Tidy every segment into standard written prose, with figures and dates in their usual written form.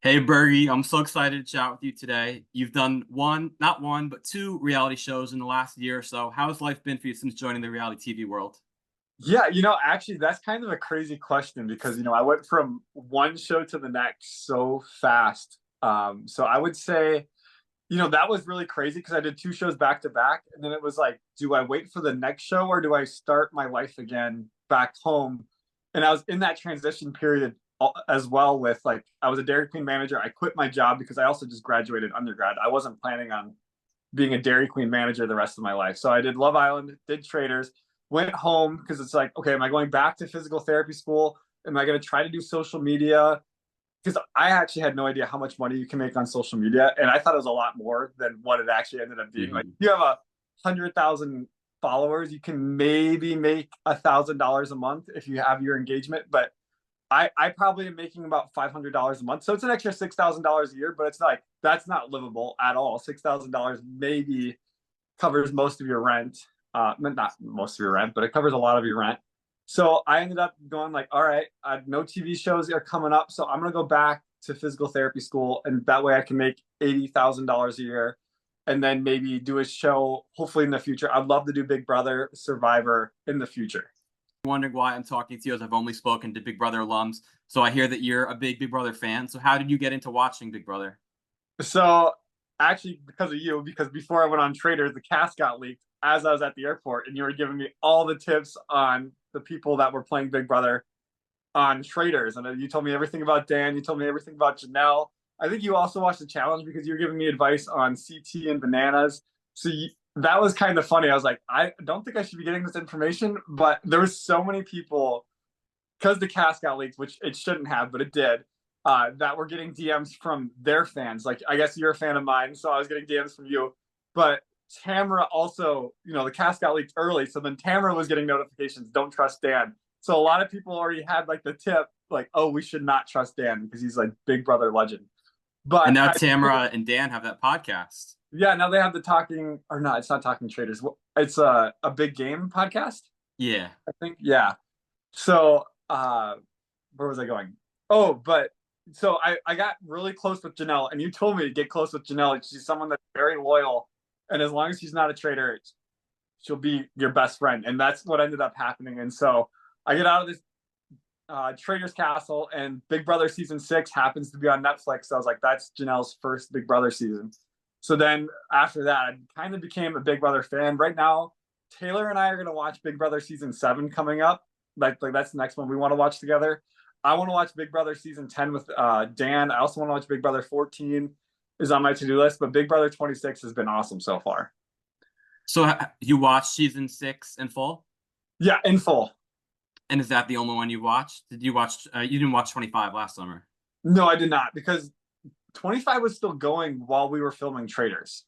Hey Bergie, I'm so excited to chat with you today. You've done not one, but two reality shows in the last year or so. How has life been for you since joining the reality TV world? Yeah, actually, that's kind of a crazy question because, I went from one show to the next so fast. So I would say, that was really crazy because I did two shows back to back. And then it was like, do I wait for the next show or do I start my life again back home? And I was in that transition period as well with like, I was a Dairy Queen manager. I quit my job because I also just graduated undergrad. I wasn't planning on being a Dairy Queen manager the rest of my life. So I did Love Island, did Traitors, went home because it's like, okay, am I going back to physical therapy school? Am I going to try to do social media? Because I actually had no idea how much money you can make on social media, and I thought it was a lot more than what it actually ended up being. Like, Mhm. if you have 100,000 followers, you can maybe make $1,000 a month if you have your engagement. But I probably am making about $500 a month. So it's an extra $6,000 a year, but it's like that's not livable at all. $6,000 maybe covers most of your rent. Not most of your rent, but it covers a lot of your rent. So I ended up going like, all right, no TV shows are coming up, so I'm gonna go back to physical therapy school, and that way I can make $80,000 a year, and then maybe do a show. Hopefully in the future, I'd love to do Big Brother, Survivor in the future. Wondering why I'm talking to you as I've only spoken to Big Brother alums. So I hear that you're a big Big Brother fan. So how did you get into watching Big Brother? So actually, because of you, because before I went on Traitors, the cast got leaked as I was at the airport, and you were giving me all the tips on the people that were playing Big Brother on Traitors, and you told me everything about Dan. You told me everything about Janelle. I think you also watched the challenge because you were giving me advice on CT and bananas. So that was kind of funny. I was like, I don't think I should be getting this information, but there was so many people because the cast got leaked, which it shouldn't have, but it did. That were getting DMs from their fans. Like, I guess you're a fan of mine, so I was getting DMs from you. But Tamara also, the cast got leaked early, so then Tamara was getting notifications. Don't trust Dan. So a lot of people already had like the tip, like, oh, we should not trust Dan because he's like Big Brother legend. And But now Tamara and Dan have that podcast. yeah, now they have the talking or not. It's not talking traders. It's a big game podcast. Yeah. I think. Yeah. So where was I going? Oh, but so I got really close with Janelle, and you told me to get close with Janelle. She's someone that's very loyal, and as long as she's not a traitor, she'll be your best friend. And that's what ended up happening. And so I get out of this Traitor's Castle, and Big Brother season 6 happens to be on Netflix. So I was like, that's Janelle's first Big Brother season. So then after that, I kind of became a Big Brother fan. Right now, Taylor and I are going to watch Big Brother season 7 coming up. Like that's the next one we want to watch together. I want to watch Big Brother season 10 with Dan. I also want to watch Big Brother 14 is on my to-do list, but Big Brother 26 has been awesome so far. So you watched season 6 in full? Yeah, in full. And is that the only one you watched? Did you watch? You didn't watch 25 last summer. No, I did not because 25 was still going while we were filming Traitors.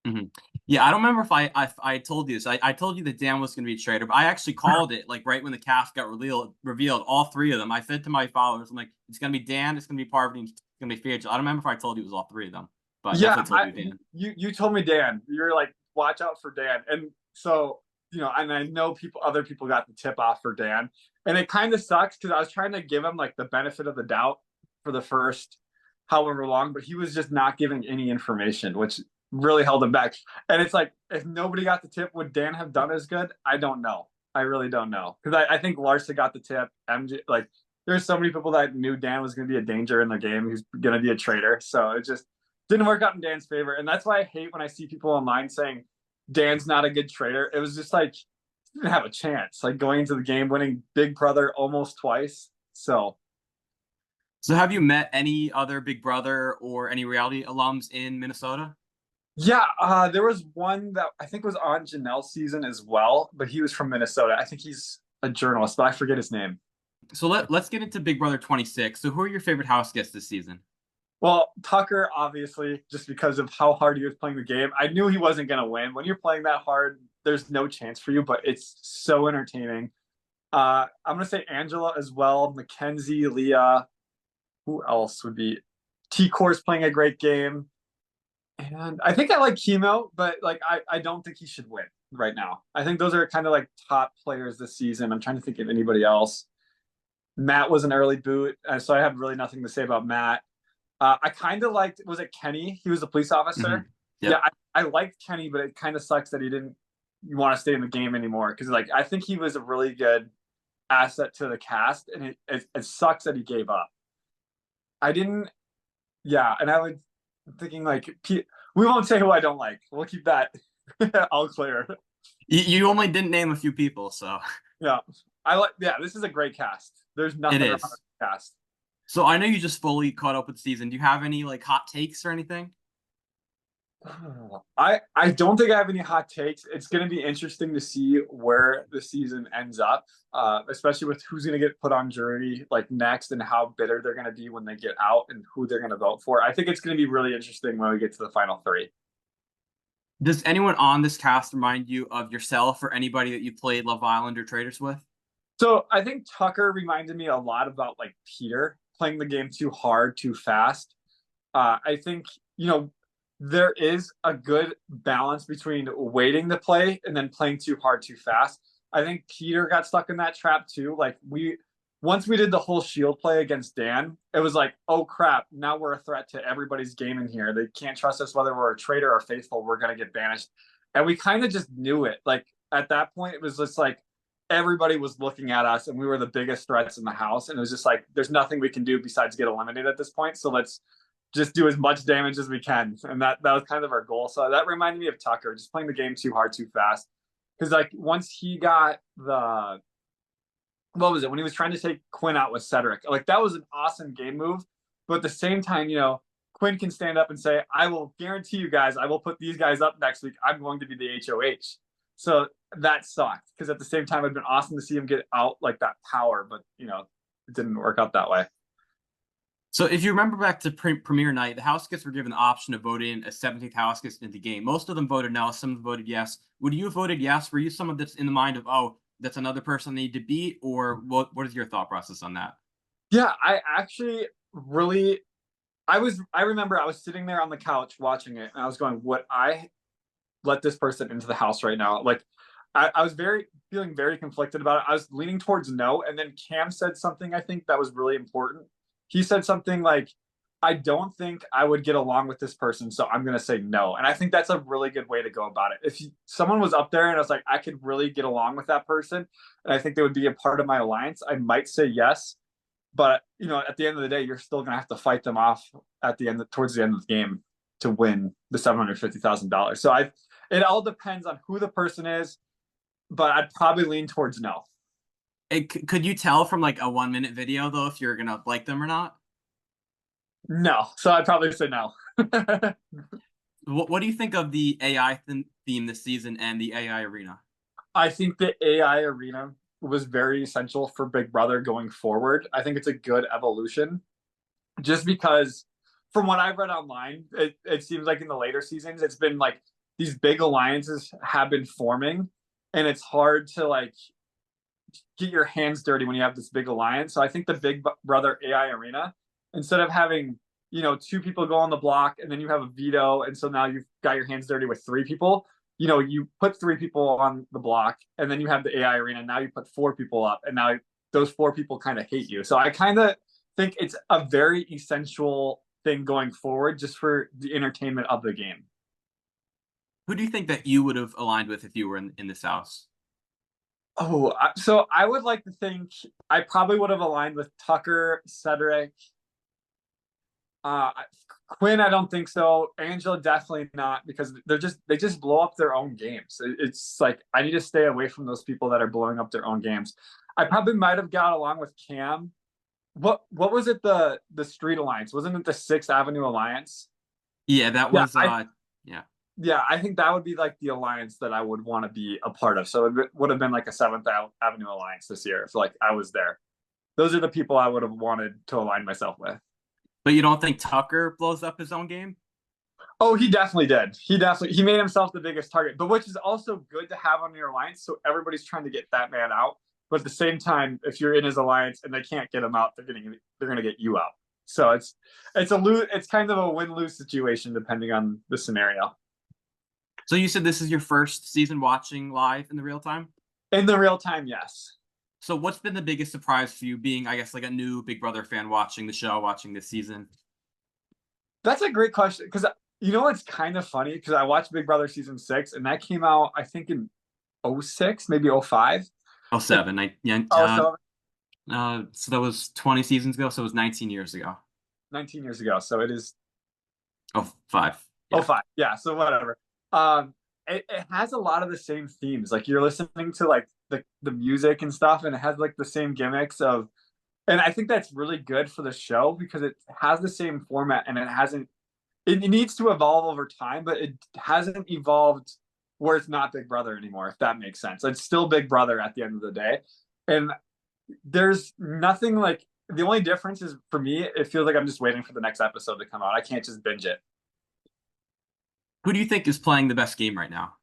Hmm. Yeah, I don't remember if I told you this. I told you that Dan was going to be a traitor, but I actually called it like right when the cast got revealed. All three of them. I said to my followers, I'm like, it's going to be Dan, it's going to be Parvati, and it's going to be Phaedra. I don't remember if I told you it was all three of them, but I Yeah, definitely told you Dan. you told me Dan. You're like, watch out for Dan. And so, and I know other people got the tip off for Dan. And it kind of sucks because I was trying to give him like the benefit of the doubt for the first however long, but he was just not giving any information, which really held him back. And it's like, if nobody got the tip, would Dan have done as good? I don't know. I really don't know. Because I think Larsa got the tip. MJ, like, there's so many people that knew Dan was going to be a danger in the game. He's going to be a traitor. So it just didn't work out in Dan's favor. And that's why I hate when I see people online saying Dan's not a good traitor. It was just like, he didn't have a chance. Like going into the game, winning Big Brother almost twice. So have you met any other Big Brother or any reality alums in Minnesota? Yeah, there was one that I think was on Janelle's season as well, but he was from Minnesota. I think he's a journalist, but I forget his name. So let's get into Big Brother 26. So who are your favorite house guests this season? Well, Tucker, obviously, just because of how hard he was playing the game. I knew he wasn't going to win. When you're playing that hard, there's no chance for you, but it's so entertaining. I'm going to say Angela as well, Mackenzie, Leah. Who else would be? T-Core's playing a great game. And I think I like Chemo, but like I don't think he should win right now. I think those are kind of like top players this season. I'm trying to think of anybody else. Matt was an early boot, so I have really nothing to say about Matt. I kind of liked, was it Kenny? He was a police officer. Yeah, Yep. I liked Kenny, but it kind of sucks that he didn't want to stay in the game anymore. Because like I think he was a really good asset to the cast, and it sucks that he gave up. I didn't. Yeah, and I would thinking like we won't say who I don't like. We'll keep that all clear. You only didn't name a few people, so Yeah, I like. Yeah, this is a great cast. There's it nothing wrong with is. the cast. So I know you just fully caught up with the season. Do you have any like hot takes or anything? I don't think I have any hot takes. It's going to be interesting to see where the season ends up, especially with who's going to get put on jury like next and how bitter they're going to be when they get out and who they're going to vote for. I think it's going to be really interesting when we get to the final three. Does anyone on this cast remind you of yourself or anybody that you played Love Island or Traitors with? So I think Tucker reminded me a lot about like Peter playing the game too hard, too fast. I think, there is a good balance between waiting to play and then playing too hard, too fast. I think Peter got stuck in that trap too. Like once we did the whole shield play against Dan, it was like, oh crap, now we're a threat to everybody's game in here. They can't trust us whether we're a traitor or faithful, we're gonna get banished. And we kind of just knew it. Like at that point, it was just like everybody was looking at us and we were the biggest threats in the house. And it was just like, there's nothing we can do besides get eliminated at this point. So let's just do as much damage as we can. And that was kind of our goal. So that reminded me of Tucker, just playing the game too hard, too fast. Because like once he got what was it, when he was trying to take Quinn out with Cedric, like that was an awesome game move. But at the same time, Quinn can stand up and say, I will guarantee you guys, I will put these guys up next week. I'm going to be the HOH. So that sucked because at the same time, it'd been awesome to see him get out like that power, but it didn't work out that way. So if you remember back to premiere night, the house guests were given the option of voting a 17th house guest into the game. Most of them voted no, some of them voted yes. Would you have voted yes? Were you someone that's in the mind of, oh, that's another person I need to beat? Or what is your thought process on that? Yeah, I actually really I remember I was sitting there on the couch watching it and I was going, would I let this person into the house right now? Like I was feeling very conflicted about it. I was leaning towards no, and then Cam said something I think that was really important. He said something like, I don't think I would get along with this person, so I'm going to say no. And I think that's a really good way to go about it. If someone was up there and I was like, I could really get along with that person, and I think they would be a part of my alliance, I might say yes. But, at the end of the day, you're still going to have to fight them off towards the end of the game to win the $750,000. So it all depends on who the person is, but I'd probably lean towards no. Could you tell from like a 1-minute video though if you're gonna like them or not? No, so I'd probably say no. What do you think of the AI theme this season and the AI arena? I think the AI arena was very essential for Big Brother going forward. I think it's a good evolution, just because from what I've read online, it seems like in the later seasons, it's been like these big alliances have been forming, and it's hard to like get your hands dirty when you have this big alliance. So I think the Big Brother AI arena, instead of having, two people go on the block and then you have a veto, and so now you've got your hands dirty with three people, you put three people on the block and then you have the AI arena. Now you put four people up and now those four people kind of hate you. So I kind of think it's a very essential thing going forward just for the entertainment of the game. Who do you think that you would have aligned with if you were in this house? Oh, so I would like to think I probably would have aligned with Tucker, Cedric, Quinn. I don't think so. Angela, definitely not, because they just blow up their own games. It's like I need to stay away from those people that are blowing up their own games. I probably might have got along with Cam. What was it? The Street Alliance, wasn't it the Sixth Avenue Alliance? Yeah, that was yeah. Yeah, I think that would be like the alliance that I would want to be a part of. So it would have been like a Seventh Avenue Alliance this year if like I was there. Those are the people I would have wanted to align myself with. But you don't think Tucker blows up his own game? Oh, he definitely did. He made himself the biggest target, but which is also good to have on your alliance. So everybody's trying to get that man out. But at the same time, if you're in his alliance and they can't get him out, they're going to get you out. So it's kind of a win-lose situation depending on the scenario. So you said this is your first season watching live in the real time? In the real time, yes. So what's been the biggest surprise for you being, I guess, like a new Big Brother fan watching the show, watching this season? That's a great question because you know it's kind of funny because I watched Big Brother season 6 and that came out I think in '06, maybe '05. Oh, Like, seven. Yeah. oh, so So that was 20 seasons ago. So it was 19 years ago. 19 years ago. So it is Oh, five. Yeah. '05. Yeah, so whatever. It has a lot of the same themes. Like you're listening to like the music and stuff, and it has like the same gimmicks of, and I think that's really good for the show because it has the same format and it hasn't. It needs to evolve over time, but it hasn't evolved where it's not Big Brother anymore. If that makes sense, it's still Big Brother at the end of the day, and there's nothing like. The only difference is for me, it feels like I'm just waiting for the next episode to come out. I can't just binge it. Who do you think is playing the best game right now?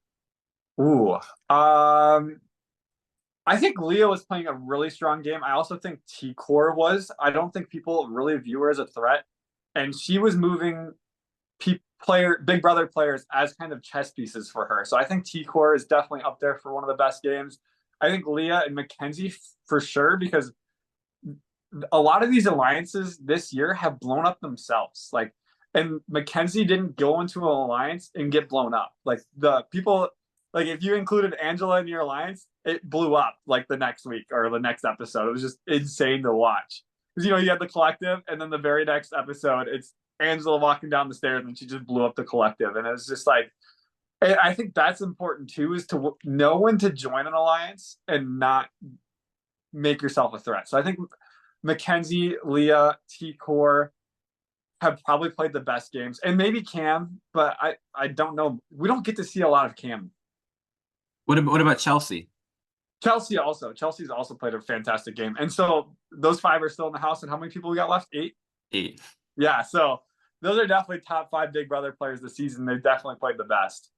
Ooh, um, I think Leah was playing a really strong game. I also think T Core was. I don't think people really view her as a threat, and she was moving Big Brother players as kind of chess pieces for her. So I think T Core is definitely up there for one of the best games. I think Leah and Mackenzie for sure because a lot of these alliances this year have blown up themselves. Like, and Mackenzie didn't go into an alliance and get blown up. Like the people, like if you included Angela in your alliance, it blew up like the next week or the next episode. It was just insane to watch because you had the collective, and then the very next episode, it's Angela walking down the stairs and she just blew up the collective, and it was just like. I think that's important too, is to know when to join an alliance and not make yourself a threat. So I think Mackenzie, Leah, T Core have probably played the best games, and maybe Cam, but I don't know. We don't get to see a lot of Cam. What about Chelsea? Chelsea's also played a fantastic game, and so those five are still in the house. And how many people we got left? 8. 8. Yeah, so those are definitely top 5 Big Brother players this season. They've definitely played the best.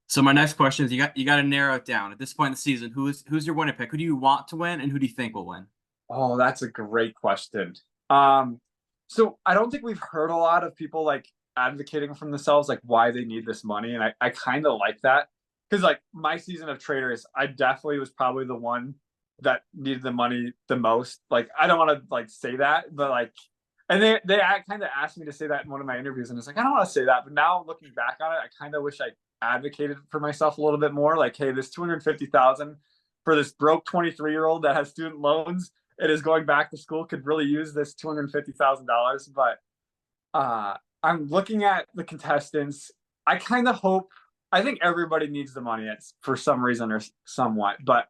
So my next question is you got to narrow it down at this point in the season. Who's your winner pick? Who do you want to win, and who do you think will win? Oh, that's a great question. So I don't think we've heard a lot of people like advocating for themselves, like why they need this money. And I kind of like that because like my season of Traitors, I definitely was probably the one that needed the money the most. Like, I don't want to like say that, but like, and they kind of asked me to say that in one of my interviews. And it's like, I don't want to say that. But now looking back on it, I kind of wish I advocated for myself a little bit more. Like, hey, this 250,000 for this broke 23-year-old that has student loans, it is going back to school, could really use this $250,000. But I'm looking at the contestants. I kind of hope, I think everybody needs the money for some reason or somewhat. But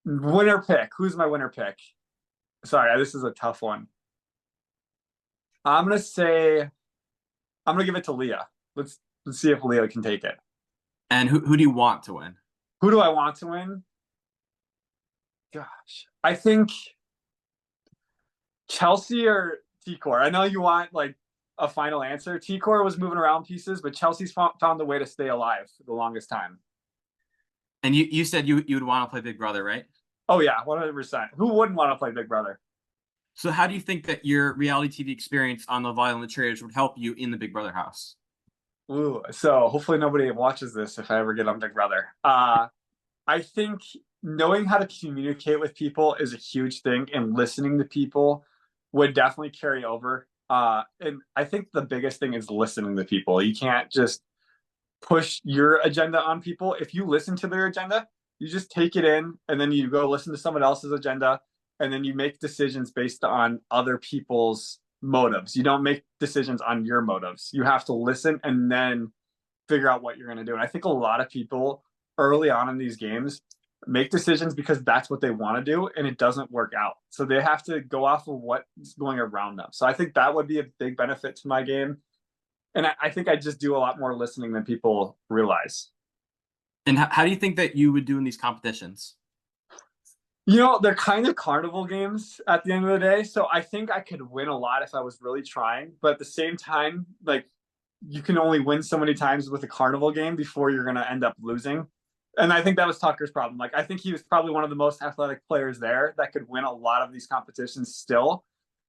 winner pick, who's my winner pick? Sorry, this is a tough one. I'm gonna give it to Leah. Let's see if Leah can take it. And who do you want to win? Who do I want to win? Gosh, I think Chelsea or T-Core. I know you want like a final answer. T-Core was moving around pieces, but Chelsea's found a way to stay alive for the longest time. And you said you would want to play Big Brother, right? Oh yeah, 100%. Who wouldn't want to play Big Brother? So how do you think that your reality TV experience on the Violent Traitors would help you in the Big Brother house? Ooh, so hopefully nobody watches this if I ever get on Big Brother. I think knowing how to communicate with people is a huge thing, and listening to people would definitely carry over. And I think the biggest thing is listening to people. You can't just push your agenda on people. If you listen to their agenda, you just take it in and then you go listen to someone else's agenda, and then you make decisions based on other people's motives. You don't make decisions on your motives. You have to listen and then figure out what you're going to do. And I think a lot of people early on in these games make decisions because that's what they want to do, and it doesn't work out. So they have to go off of what's going around them. So I think that would be a big benefit to my game. And I think I just do a lot more listening than people realize. And how do you think that you would do in these competitions? They're kind of carnival games at the end of the day. So I think I could win a lot if I was really trying. But at the same time, like, you can only win so many times with a carnival game before you're going to end up losing. And I think that was Tucker's problem. Like, I think he was probably one of the most athletic players there that could win a lot of these competitions still.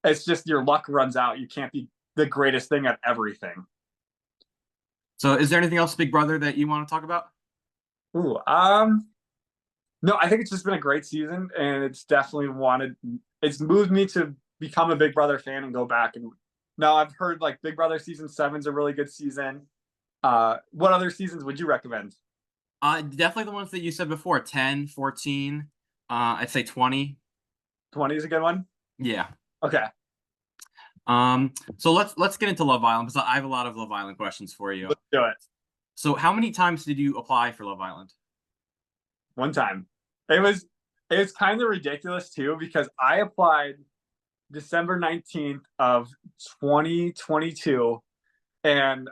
It's just your luck runs out. You can't be the greatest thing at everything. So is there anything else, Big Brother, that you want to talk about? Ooh, no, I think it's just been a great season, and it's moved me to become a Big Brother fan and go back and No, I've heard like Big Brother season 7's a really good season. What other seasons would you recommend? Definitely the ones that you said before, 10, 14. I'd say 20. 20 is a good one. Yeah. Okay, So let's get into Love Island because I have a lot of Love Island questions for you. let's do it. So how many times did you apply for Love Island? One time. It was kind of ridiculous too because I applied December 19th of 2022, and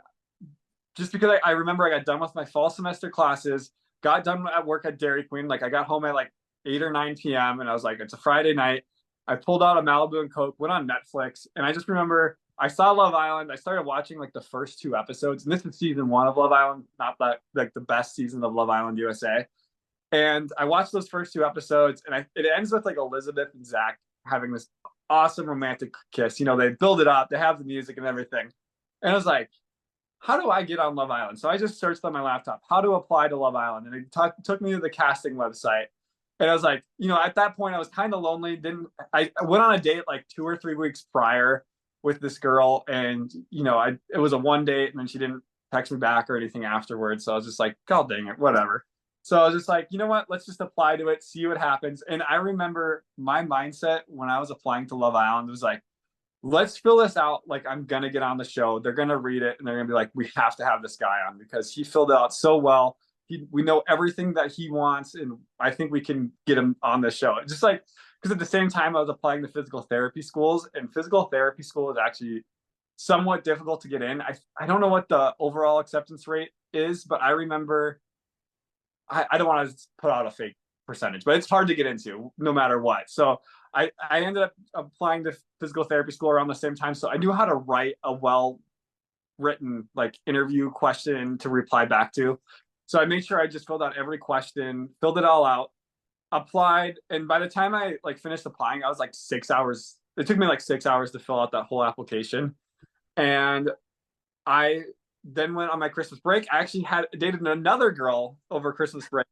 just because I remember I got done with my fall semester classes, got done at work at Dairy Queen. Like I got home at like 8 or 9 p.m. and I was like, it's a Friday night. I pulled out a Malibu and Coke, went on Netflix, and I just remember I saw Love Island. I started watching like the first 2 episodes, and this is season 1 of Love Island, not that like the best season of Love Island USA. And I watched those first 2 episodes, and it ends with like Elizabeth and Zach having this awesome romantic kiss. You know, they build it up, they have the music and everything. And I was like, how do I get on Love Island? So I just searched on my laptop, how to apply to Love Island. And it took me to the casting website. And I was like, you know, at that point I was kind of lonely. I went on a date like 2 or 3 weeks prior with this girl. And, you know, it was a one date and then she didn't text me back or anything afterwards. So I was just like, God dang it, whatever. So I was just like, you know what, let's just apply to it, see what happens. And I remember my mindset when I was applying to Love Island was like, let's fill this out like I'm gonna get on the show. They're gonna read it and they're gonna be like, we have to have this guy on because he filled it out so well. We know everything that he wants, and I think we can get him on the show. Just like because at the same time I was applying to physical therapy schools, and physical therapy school is actually somewhat difficult to get in. I don't know what the overall acceptance rate is, but I remember I don't want to put out a fake percentage, but it's hard to get into no matter what. So I ended up applying to physical therapy school around the same time. So I knew how to write a well written like interview question to reply back to. So I made sure I just filled out every question, filled it all out, applied. And by the time I like finished applying, I was like 6 hours. It took me like 6 hours to fill out that whole application. And I then went on my Christmas break. I actually had dated another girl over Christmas break.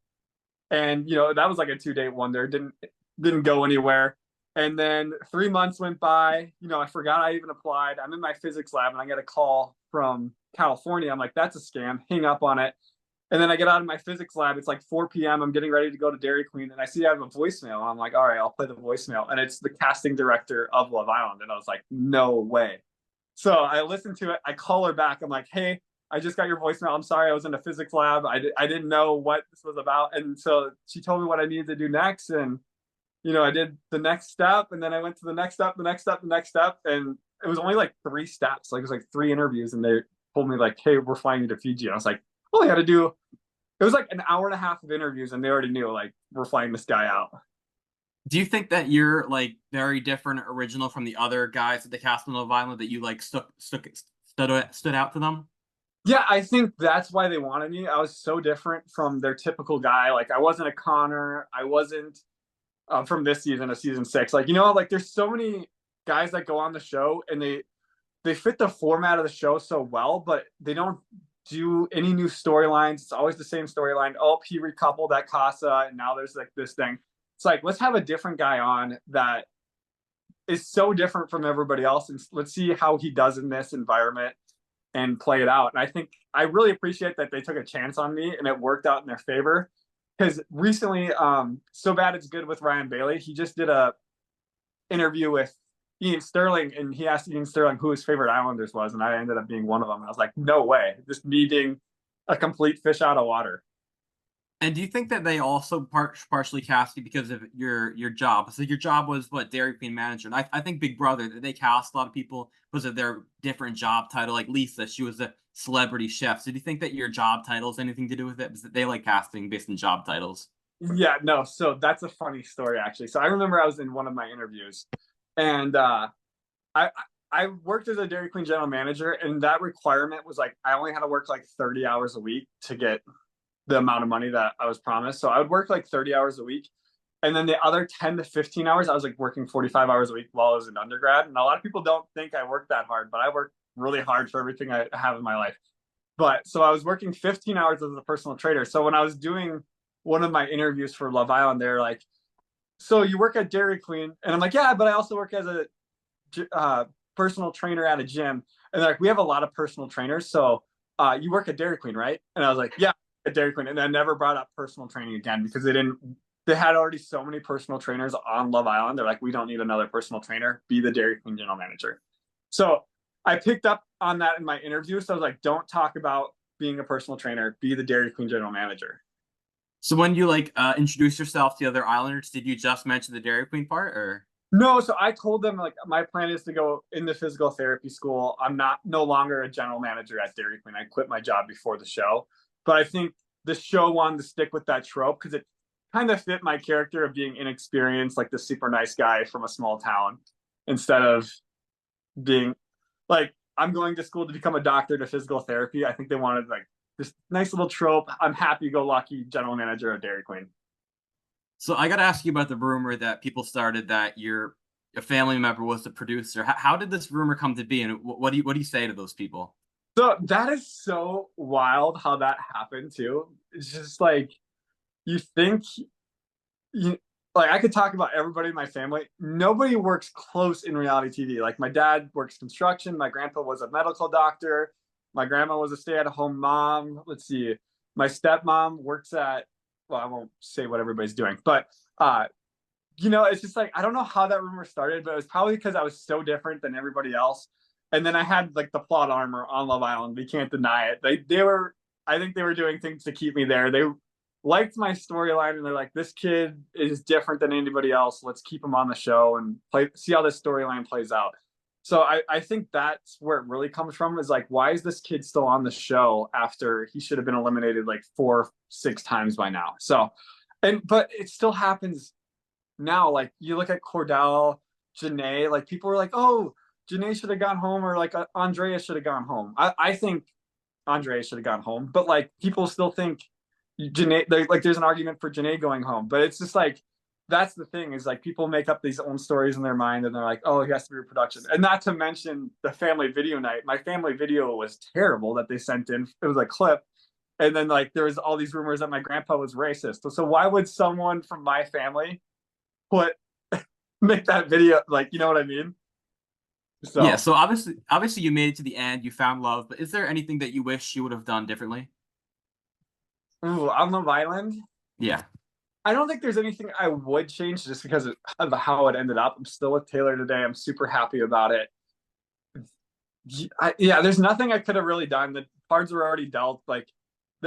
And you know, that was like a 2 date wonder. Didn't go anywhere. And then 3 months went by. You know, I forgot I even applied. I'm in my physics lab and I get a call from California. I'm like, that's a scam. Hang up on it. And then I get out of my physics lab. It's like 4 p.m. I'm getting ready to go to Dairy Queen, and I see I have a voicemail. And I'm like, all right, I'll play the voicemail. And it's the casting director of Love Island. And I was like, no way. So I listened to it. I call her back. I'm like, hey, I just got your voicemail. I'm sorry, I was in a physics lab. I didn't know what this was about. And so she told me what I needed to do next. And, you know, I did the next step. And then I went to the next step, the next step, the next step. And it was only like 3 steps. Like it was like 3 interviews. And they told me like, hey, we're flying you to Fiji. And I was like, all I had to do, it was like an hour and a half of interviews. And they already knew like, we're flying this guy out. Do you think that you're like very different, original from the other guys at the cast on Love Island that you like stood out to them? Yeah, I think that's why they wanted me. I was so different from their typical guy. Like I wasn't a Connor. I wasn't from this season of season 6. Like, you know, like there's so many guys that go on the show and they fit the format of the show so well, but they don't do any new storylines. It's always the same storyline. Oh, he recoupled at Casa, and now there's like this thing. It's like, let's have a different guy on that is so different from everybody else, and let's see how he does in this environment and play it out. And I think I really appreciate that they took a chance on me and it worked out in their favor. Because recently, So Bad It's Good with Ryan Bailey, he just did a interview with Ian Sterling, and he asked Ian Sterling who his favorite Islanders was, and I ended up being one of them. And I was like, no way, just me being a complete fish out of water. And do you think that they also partially cast you because of your job? So your job was what, Dairy Queen manager, and I think Big Brother, they cast a lot of people because of their different job title. Like Lisa, she was a celebrity chef. So do you think that your job title has anything to do with it? Because they like casting based on job titles. Yeah, no. So that's a funny story actually. So I remember I was in one of my interviews, and I I worked as a Dairy Queen general manager, and that requirement was like I only had to work like 30 hours a week to get the amount of money that I was promised. So I would work like 30 hours a week. And then the other 10 to 15 hours, I was like working 45 hours a week while I was an undergrad. And a lot of people don't think I worked that hard, but I worked really hard for everything I have in my life. But so I was working 15 hours as a personal trader. So when I was doing one of my interviews for Love Island, they're like, so you work at Dairy Queen? And I'm like, yeah, but I also work as a personal trainer at a gym. And they're like, we have a lot of personal trainers. So you work at Dairy Queen, right? And I was like, yeah, at Dairy Queen. And I never brought up personal training again because they had already so many personal trainers on Love Island. They're like, we don't need another personal trainer. Be the Dairy Queen general manager. So I picked up on that in my interview. So I was like, don't talk about being a personal trainer. Be the Dairy Queen general manager. So when you like introduce yourself to the other Islanders, did you just mention the Dairy Queen part, or? No, so I told them like my plan is to go into physical therapy school. I'm no longer a general manager at Dairy Queen. I quit my job before the show, but I think the show wanted to stick with that trope because it kind of fit my character of being inexperienced, like the super nice guy from a small town, instead of being like I'm going to school to become a doctor to physical therapy. I think they wanted like this nice little trope. I'm happy-go-lucky general manager of Dairy Queen. So I got to ask you about the rumor that people started that a family member was the producer. How did this rumor come to be, and what do you say to those people? So that is so wild how that happened too. It's just like you think you like I could talk about everybody in my family. Nobody works close in reality TV. Like my dad works construction, my grandpa was a medical doctor, my grandma was a stay-at-home mom. Let's see. My stepmom works at well, I won't say what everybody's doing, but it's just like I don't know how that rumor started, but it was probably because I was so different than everybody else. And then I had like the plot armor on Love Island. We can't deny it. They were I think they were doing things to keep me there. They liked my storyline and they're like, this kid is different than anybody else. Let's keep him on the show and see how this storyline plays out. So I think that's where it really comes from is like, why is this kid still on the show after he should have been eliminated like 4-6 times by now? So, but it still happens now. Like you look at Cordell, Janae, like people were like, oh, Janae should have gone home or like Andrea should have gone home. I think Andrea should have gone home, but like people still think Janae, like there's an argument for Janae going home, but it's just like, that's the thing is like people make up these own stories in their mind and they're like, oh, he has to be a production. And not to mention the family video night. My family video was terrible that they sent in. It was a clip. And then like there was all these rumors that my grandpa was racist. So why would someone from my family make that video? Like, you know what I mean? So Yeah, so obviously you made it to the end, you found love, but is there anything that you wish you would have done differently? ooh, on Love Island, Yeah. I don't think there's anything I would change just because of how it ended up. I'm still with Taylor today. I'm super happy about it. Yeah, there's nothing I could have really done. The cards were already dealt. Like,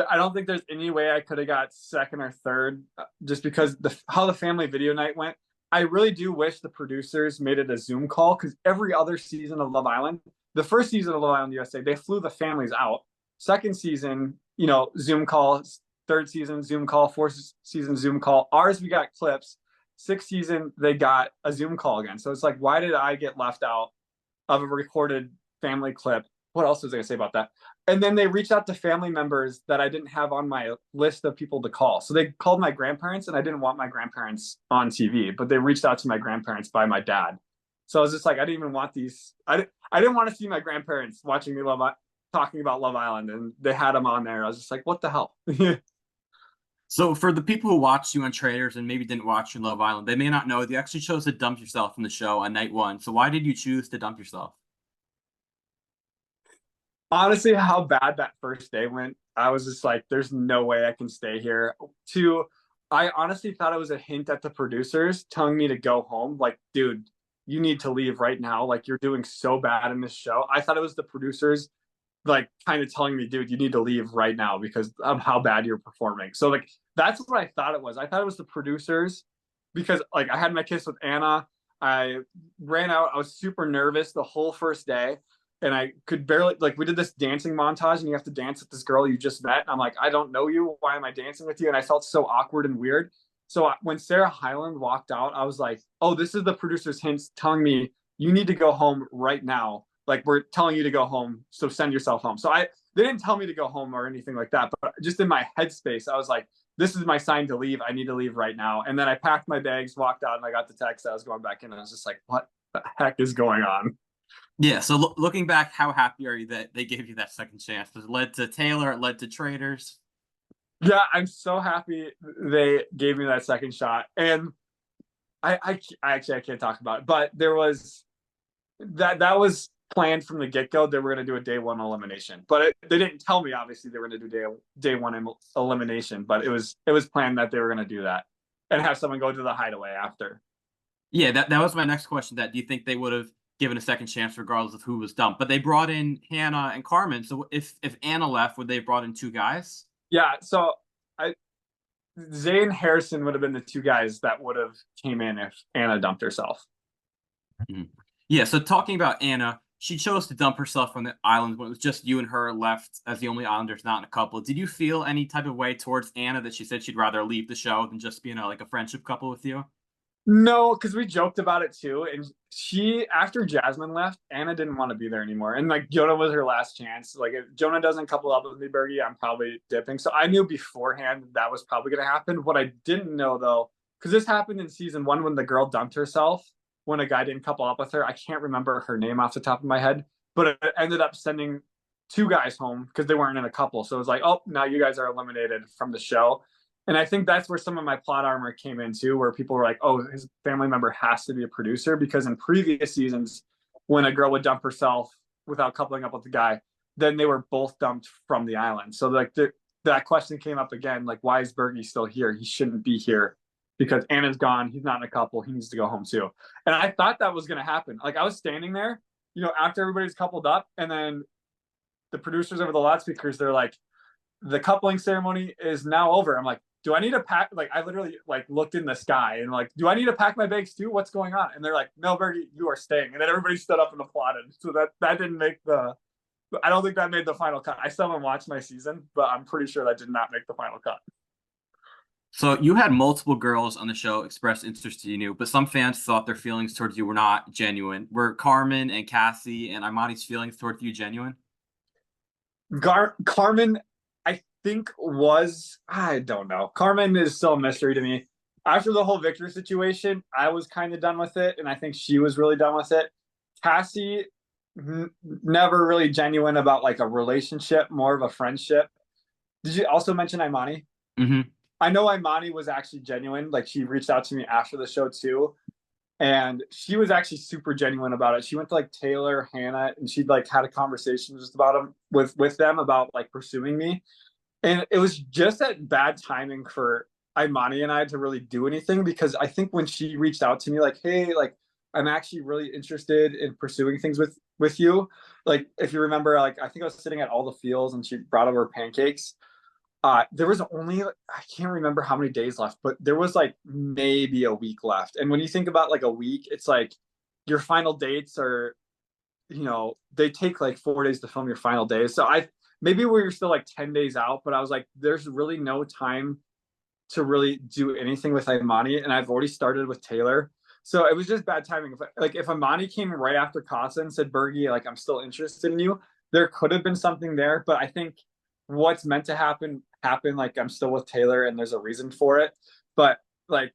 I don't think there's any way I could have got second or third just because how the family video night went. I really do wish the producers made it a Zoom call because every other season of Love Island, the first season of Love Island USA, they flew the families out. Second season, Zoom call. Third season, Zoom call. Fourth season, Zoom call. Ours, we got clips. Sixth season, they got a Zoom call again. So it's like, why did I get left out of a recorded family clip? What else was I going to say about that? And then they reached out to family members that I didn't have on my list of people to call. So they called my grandparents, and I didn't want my grandparents on TV, but they reached out to my grandparents by my dad. So I was just like, I didn't even want these. I didn't want to see my grandparents watching me talking about Love Island, and they had them on there. I was just like, what the hell? So for the people who watched you on Traitors and maybe didn't watch you on Love Island, they may not know you actually chose to dump yourself from the show on night one. So why did you choose to dump yourself? Honestly, how bad that first day went, I was just like, there's no way I can stay here. I honestly thought it was a hint at the producers telling me to go home. Like, dude, you need to leave right now. Like, you're doing so bad in this show. I thought it was the producers like kind of telling me, dude, you need to leave right now because of how bad you're performing. So like that's what I thought it was. I thought it was the producers because like I had my kiss with Anna. I ran out. I was super nervous the whole first day. And I could barely like we did this dancing montage and you have to dance with this girl you just met. And I'm like, I don't know you. Why am I dancing with you? And I felt so awkward and weird. So when Sarah Hyland walked out, I was like, oh, this is the producer's hints telling me you need to go home right now. Like we're telling you to go home, so send yourself home. So they didn't tell me to go home or anything like that, but just in my headspace, I was like, this is my sign to leave. I need to leave right now. And then I packed my bags, walked out, and I got the text that I was going back in. And I was just like, what the heck is going on? Yeah, so looking back, how happy are you that they gave you that second chance? It led to Taylor, it led to Traitors. Yeah, I'm so happy they gave me that second shot. And I can't talk about it, but there was that was planned from the get-go. They were going to do a day one elimination, but they didn't tell me, obviously, they were going to do day one elimination, but it was planned that they were going to do that and have someone go to the hideaway after. Yeah, that was my next question. That do you think they would have given a second chance regardless of who was dumped? But they brought in Hannah and Carmen. So if Anna left, would they have brought in two guys? Yeah, so I Zay and Harrison would have been the two guys that would have came in if Anna dumped herself. Mhm. Yeah, so talking about Anna, she chose to dump herself on the island when it was just you and her left as the only Islanders not in a couple. Did you feel any type of way towards Anna that she said she'd rather leave the show than just be in like a friendship couple with you? No, because we joked about it too. And after Jasmine left, Anna didn't want to be there anymore. And like Jonah was her last chance. Like if Jonah doesn't couple up with me, Bergie, I'm probably dipping. So I knew beforehand that was probably going to happen. What I didn't know though, because this happened in season one when the girl dumped herself, when a guy didn't couple up with her. I can't remember her name off the top of my head, but it ended up sending two guys home because they weren't in a couple. So it was like, oh, now you guys are eliminated from the show. And I think that's where some of my plot armor came into, where people were like, oh, his family member has to be a producer. Because in previous seasons, when a girl would dump herself without coupling up with the guy, then they were both dumped from the island. So like that question came up again, like, why is Bergie still here? He shouldn't be here because Anna's gone. He's not in a couple. He needs to go home too. And I thought that was going to happen. Like I was standing there, after everybody's coupled up, and then the producers over the loudspeakers, they're like, the coupling ceremony is now over. I'm like, do I need to pack? Like, I literally like looked in the sky and like, do I need to pack my bags too? What's going on? And they're like, no, Bergie, you are staying. And then everybody stood up and applauded. So that didn't make I don't think that made the final cut. I still haven't watched my season, but I'm pretty sure that did not make the final cut. So you had multiple girls on the show express interest in you, but some fans thought their feelings towards you were not genuine. Were Carmen and Cassie and Imani's feelings towards you genuine? Carmen, I think I don't know. Carmen is still a mystery to me. After the whole Victor situation, I was kind of done with it, and I think she was really done with it. Cassie, never really genuine about like a relationship, more of a friendship. Did you also mention Imani? Mm-hmm. I know Imani was actually genuine. Like she reached out to me after the show too. And she was actually super genuine about it. She went to like Taylor, Hannah, and she'd like had a conversation just about them with them about like pursuing me. And it was just that bad timing for Imani and I to really do anything, because I think when she reached out to me like, hey, like I'm actually really interested in pursuing things with you. Like if you remember, like I think I was sitting at All the Fields and she brought over pancakes. There was only, I can't remember how many days left, but there was like maybe a week left. And when you think about like a week, it's like your final dates are, they take like 4 days to film your final days. So maybe we were still like 10 days out, but I was like, there's really no time to really do anything with Imani. And I've already started with Taylor. So it was just bad timing. If Imani came right after Casa and said, Bergie, like I'm still interested in you, there could have been something there. But I think what's meant to happen. Like I'm still with Taylor and there's a reason for it. But like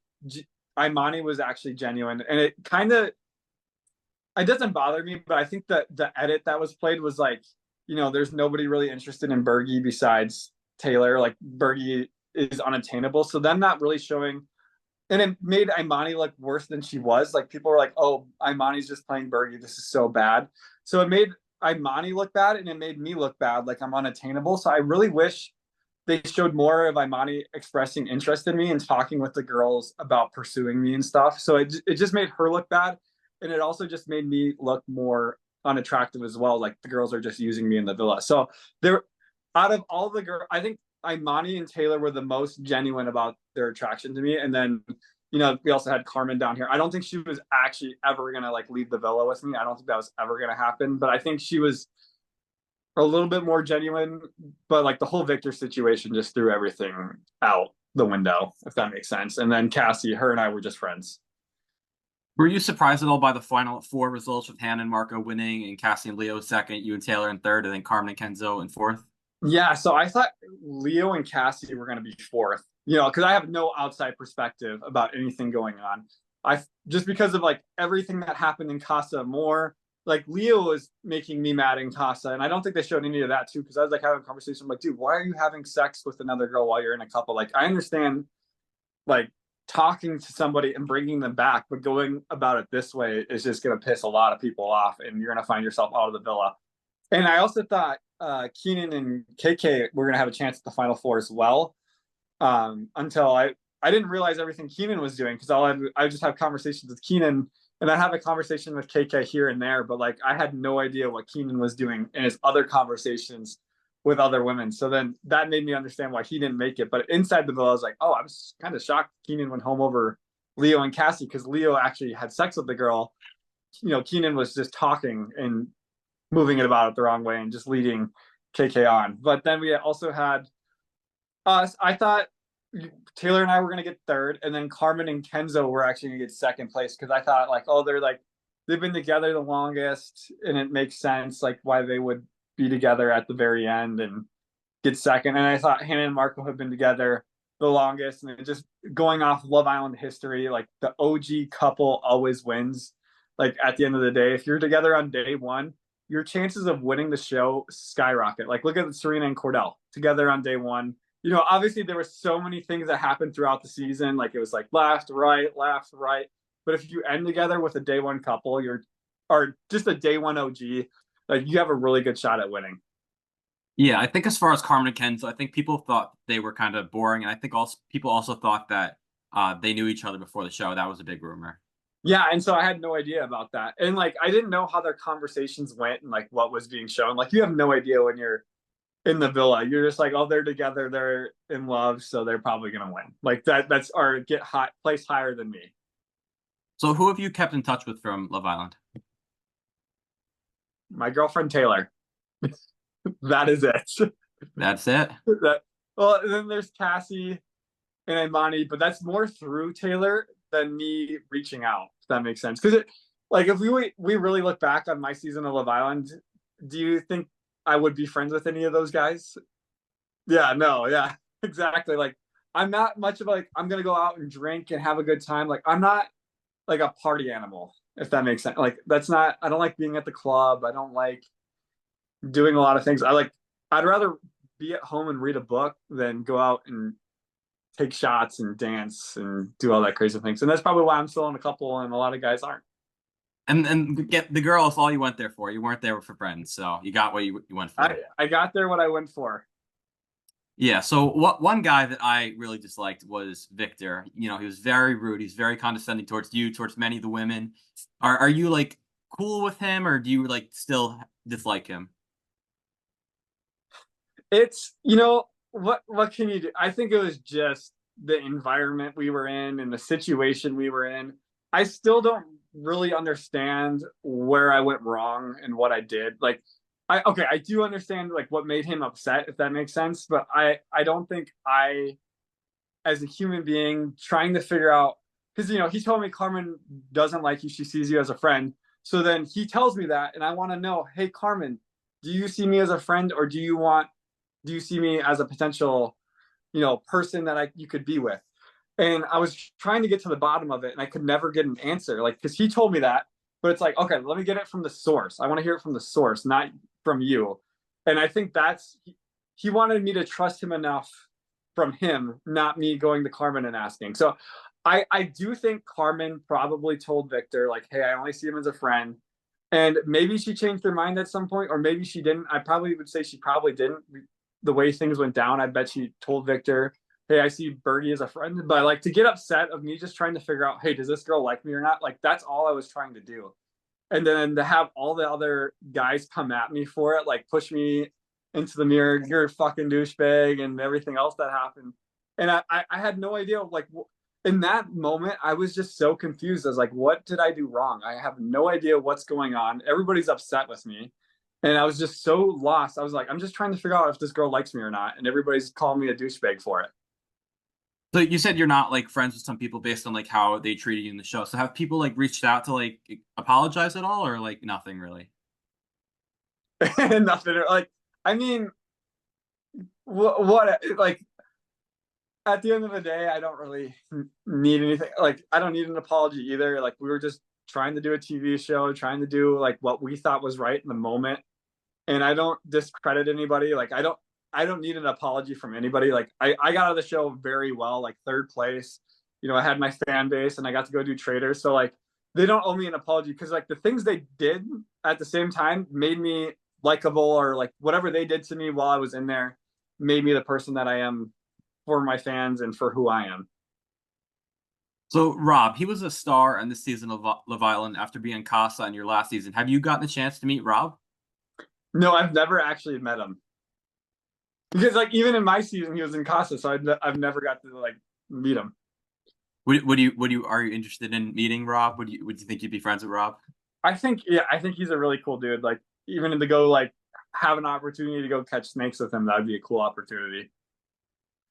Imani was actually genuine, and it doesn't bother me, but I think that the edit that was played was like, there's nobody really interested in Bergie besides Taylor. Like Bergie is unattainable. So them not really showing, and it made Imani look worse than she was. Like people were like, oh, Imani's just playing Bergie. This is so bad. So it made Imani look bad, and it made me look bad. Like I'm unattainable. So I really wish they showed more of Imani expressing interest in me and talking with the girls about pursuing me and stuff. So it just made her look bad. And it also just made me look more unattractive as well. Like the girls are just using me in the villa. So out of all the girls, I think Imani and Taylor were the most genuine about their attraction to me. And then, we also had Carmen down here. I don't think she was actually ever going to like leave the villa with me. I don't think that was ever going to happen, but I think she was a little bit more genuine. But like the whole Victor situation just threw everything out the window, if that makes sense. And then Cassie, her and I were just friends. Were you surprised at all by the final four results with Hannah and Marco winning and Cassie and Leo second, you and Taylor in third, and then Carmen and Kenzo in fourth? Yeah, so I thought Leo and Cassie were going to be fourth, because I have no outside perspective about anything going on. Just because of like everything that happened in Casa Amor, like Leo was making me mad in Casa, and I don't think they showed any of that too, because I was like having a conversation, I'm like, dude, why are you having sex with another girl while you're in a couple? Like I understand, like talking to somebody and bringing them back, but going about it this way is just going to piss a lot of people off, and you're going to find yourself out of the villa. And I also thought Keenan and KK were going to have a chance at the Final Four as well, until I didn't realize everything Keenan was doing, because I would just have conversations with Keenan, and I have a conversation with KK here and there, but like I had no idea what Keenan was doing in his other conversations with other women. So then that made me understand why he didn't make it. But inside the villa, I was like, oh, I was kind of shocked Keenan went home over Leo and Cassie, because Leo actually had sex with the girl. Keenan was just talking and moving it about it the wrong way and just leading KK on. But then we also had us. I thought Taylor and I were going to get third, and then Carmen and Kenzo were actually going to get second place, because I thought like, oh, they've been together the longest, and it makes sense like why they would be together at the very end and get second. And I thought Hannah and Marco have been together the longest, and it just going off Love Island history, like the OG couple always wins. Like at the end of the day, if you're together on day one, your chances of winning the show skyrocket. Like look at Serena and Cordell together on day one. Obviously there were so many things that happened throughout the season. Like it was like left, right. But if you end together with a day one couple, or just a day one OG, like you have a really good shot at winning. Yeah, I think as far as Carmen and Kenzo, I think people thought they were kind of boring, and I think also people also thought that they knew each other before the show. That was a big rumor. Yeah, and so I had no idea about that, and like I didn't know how their conversations went and like what was being shown. Like you have no idea when you're in the villa. You're just like, oh, they're together, they're in love, so they're probably gonna win. Like that's or get hot, place higher than me. So who have you kept in touch with from Love Island? My girlfriend Taylor. That is it. That's it. Well, and then there's Cassie and Imani, but that's more through Taylor than me reaching out. If that makes sense, because like if we really look back on my season of Love Island, do you think I would be friends with any of those guys? Yeah, no, yeah, exactly. Like I'm not much of like I'm gonna go out and drink and have a good time. Like I'm not like a party animal, if that makes sense. Like that's not. I don't like being at the club. I don't like doing a lot of things. I'd rather be at home and read a book than go out and take shots and dance and do all that crazy things. And that's probably why I'm still in a couple and a lot of guys aren't. And get the girl is all you went there for. You weren't there for friends, so you got what you went for. I got there what I went for. Yeah. So one guy that I really disliked was Victor. He was very rude. He's very condescending towards you, towards many of the women. Are you like cool with him, or do you like still dislike him? It's what can you do? I think it was just the environment we were in and the situation we were in. I still don't really understand where I went wrong and what I did. Like I do understand like what made him upset, if that makes sense, but I don't think I, as a human being trying to figure out, because he told me Carmen doesn't like you, she sees you as a friend. So then he tells me that, and I want to know, hey Carmen, do you see me as a friend, or do you see me as a potential person that you could be with? And I was trying to get to the bottom of it, and I could never get an answer, like, because he told me that, but it's like, okay, let me get it from the source. I want to hear it from the source, not from you. And I think he wanted me to trust him enough from him, not me going to Carmen and asking. So I do think Carmen probably told Victor like, hey, I only see him as a friend. And maybe she changed her mind at some point, or maybe she didn't. I probably would say she probably didn't. The way things went down, I bet she told Victor, hey, I see Bergie as a friend. But like to get upset of me just trying to figure out, hey, does this girl like me or not? Like that's all I was trying to do. And then to have all the other guys come at me for it, like push me into the mirror, you're a fucking douchebag, and everything else that happened. And I had no idea, like in that moment, I was just so confused. I was like, what did I do wrong? I have no idea what's going on. Everybody's upset with me. And I was just so lost. I was like, I'm just trying to figure out if this girl likes me or not. And everybody's calling me a douchebag for it. So you said you're not like friends with some people based on like how they treated you in the show. So have people like reached out to like apologize at all, or like nothing really? Nothing. Like, I mean, what like at the end of the day, I don't really need anything. Like, I don't need an apology either. Like, we were just trying to do a TV show, trying to do like what we thought was right in the moment. And I don't discredit anybody. Like, I don't need an apology from anybody. Like I got out of the show very well, like third place. I had my fan base and I got to go do Traitors. So like they don't owe me an apology because like the things they did at the same time made me likable, or like whatever they did to me while I was in there made me the person that I am for my fans and for who I am. So, Rob, he was a star in this season of Love Island after being Casa in your last season. Have you gotten a chance to meet Rob? No, I've never actually met him because like even in my season he was in Casa, so I've never got to like meet him. Are you interested in meeting Rob? Would you think you'd be friends with Rob? I think he's a really cool dude. Like even to go like have an opportunity to go catch snakes with him, that would be a cool opportunity.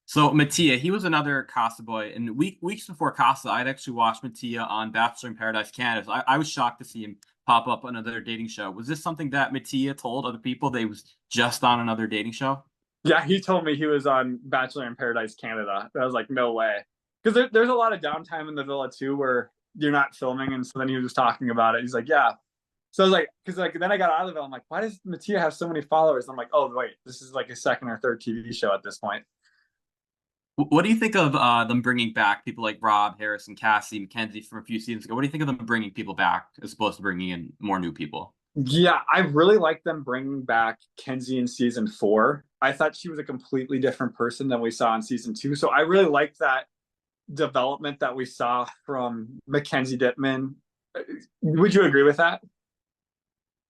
So Mattia, he was another Casa boy, and weeks before Casa, I'd actually watched Mattia on Bachelor in Paradise Canada. So I was shocked to see him pop up on another dating show. Was this something that Mattia told other people that he was just on another dating show? Yeah, he told me he was on Bachelor in Paradise Canada. I was like, no way, because there's a lot of downtime in the villa too where you're not filming, and so then he was just talking about it. He's like, yeah. So I was like, because like then I got out of the villa. I'm like, why does Mattia have so many followers? I'm like, oh wait, this is like a second or third TV show at this point. What do you think of them bringing back people like Rob, Harrison, Cassie, Mackenzie from a few seasons ago? What do you think of them bringing people back as opposed to bringing in more new people? Yeah, I really like them bringing back Kenzie in season 4. I thought she was a completely different person than we saw in season 2. So I really liked that development that we saw from Mackenzie Dittman. Would you agree with that?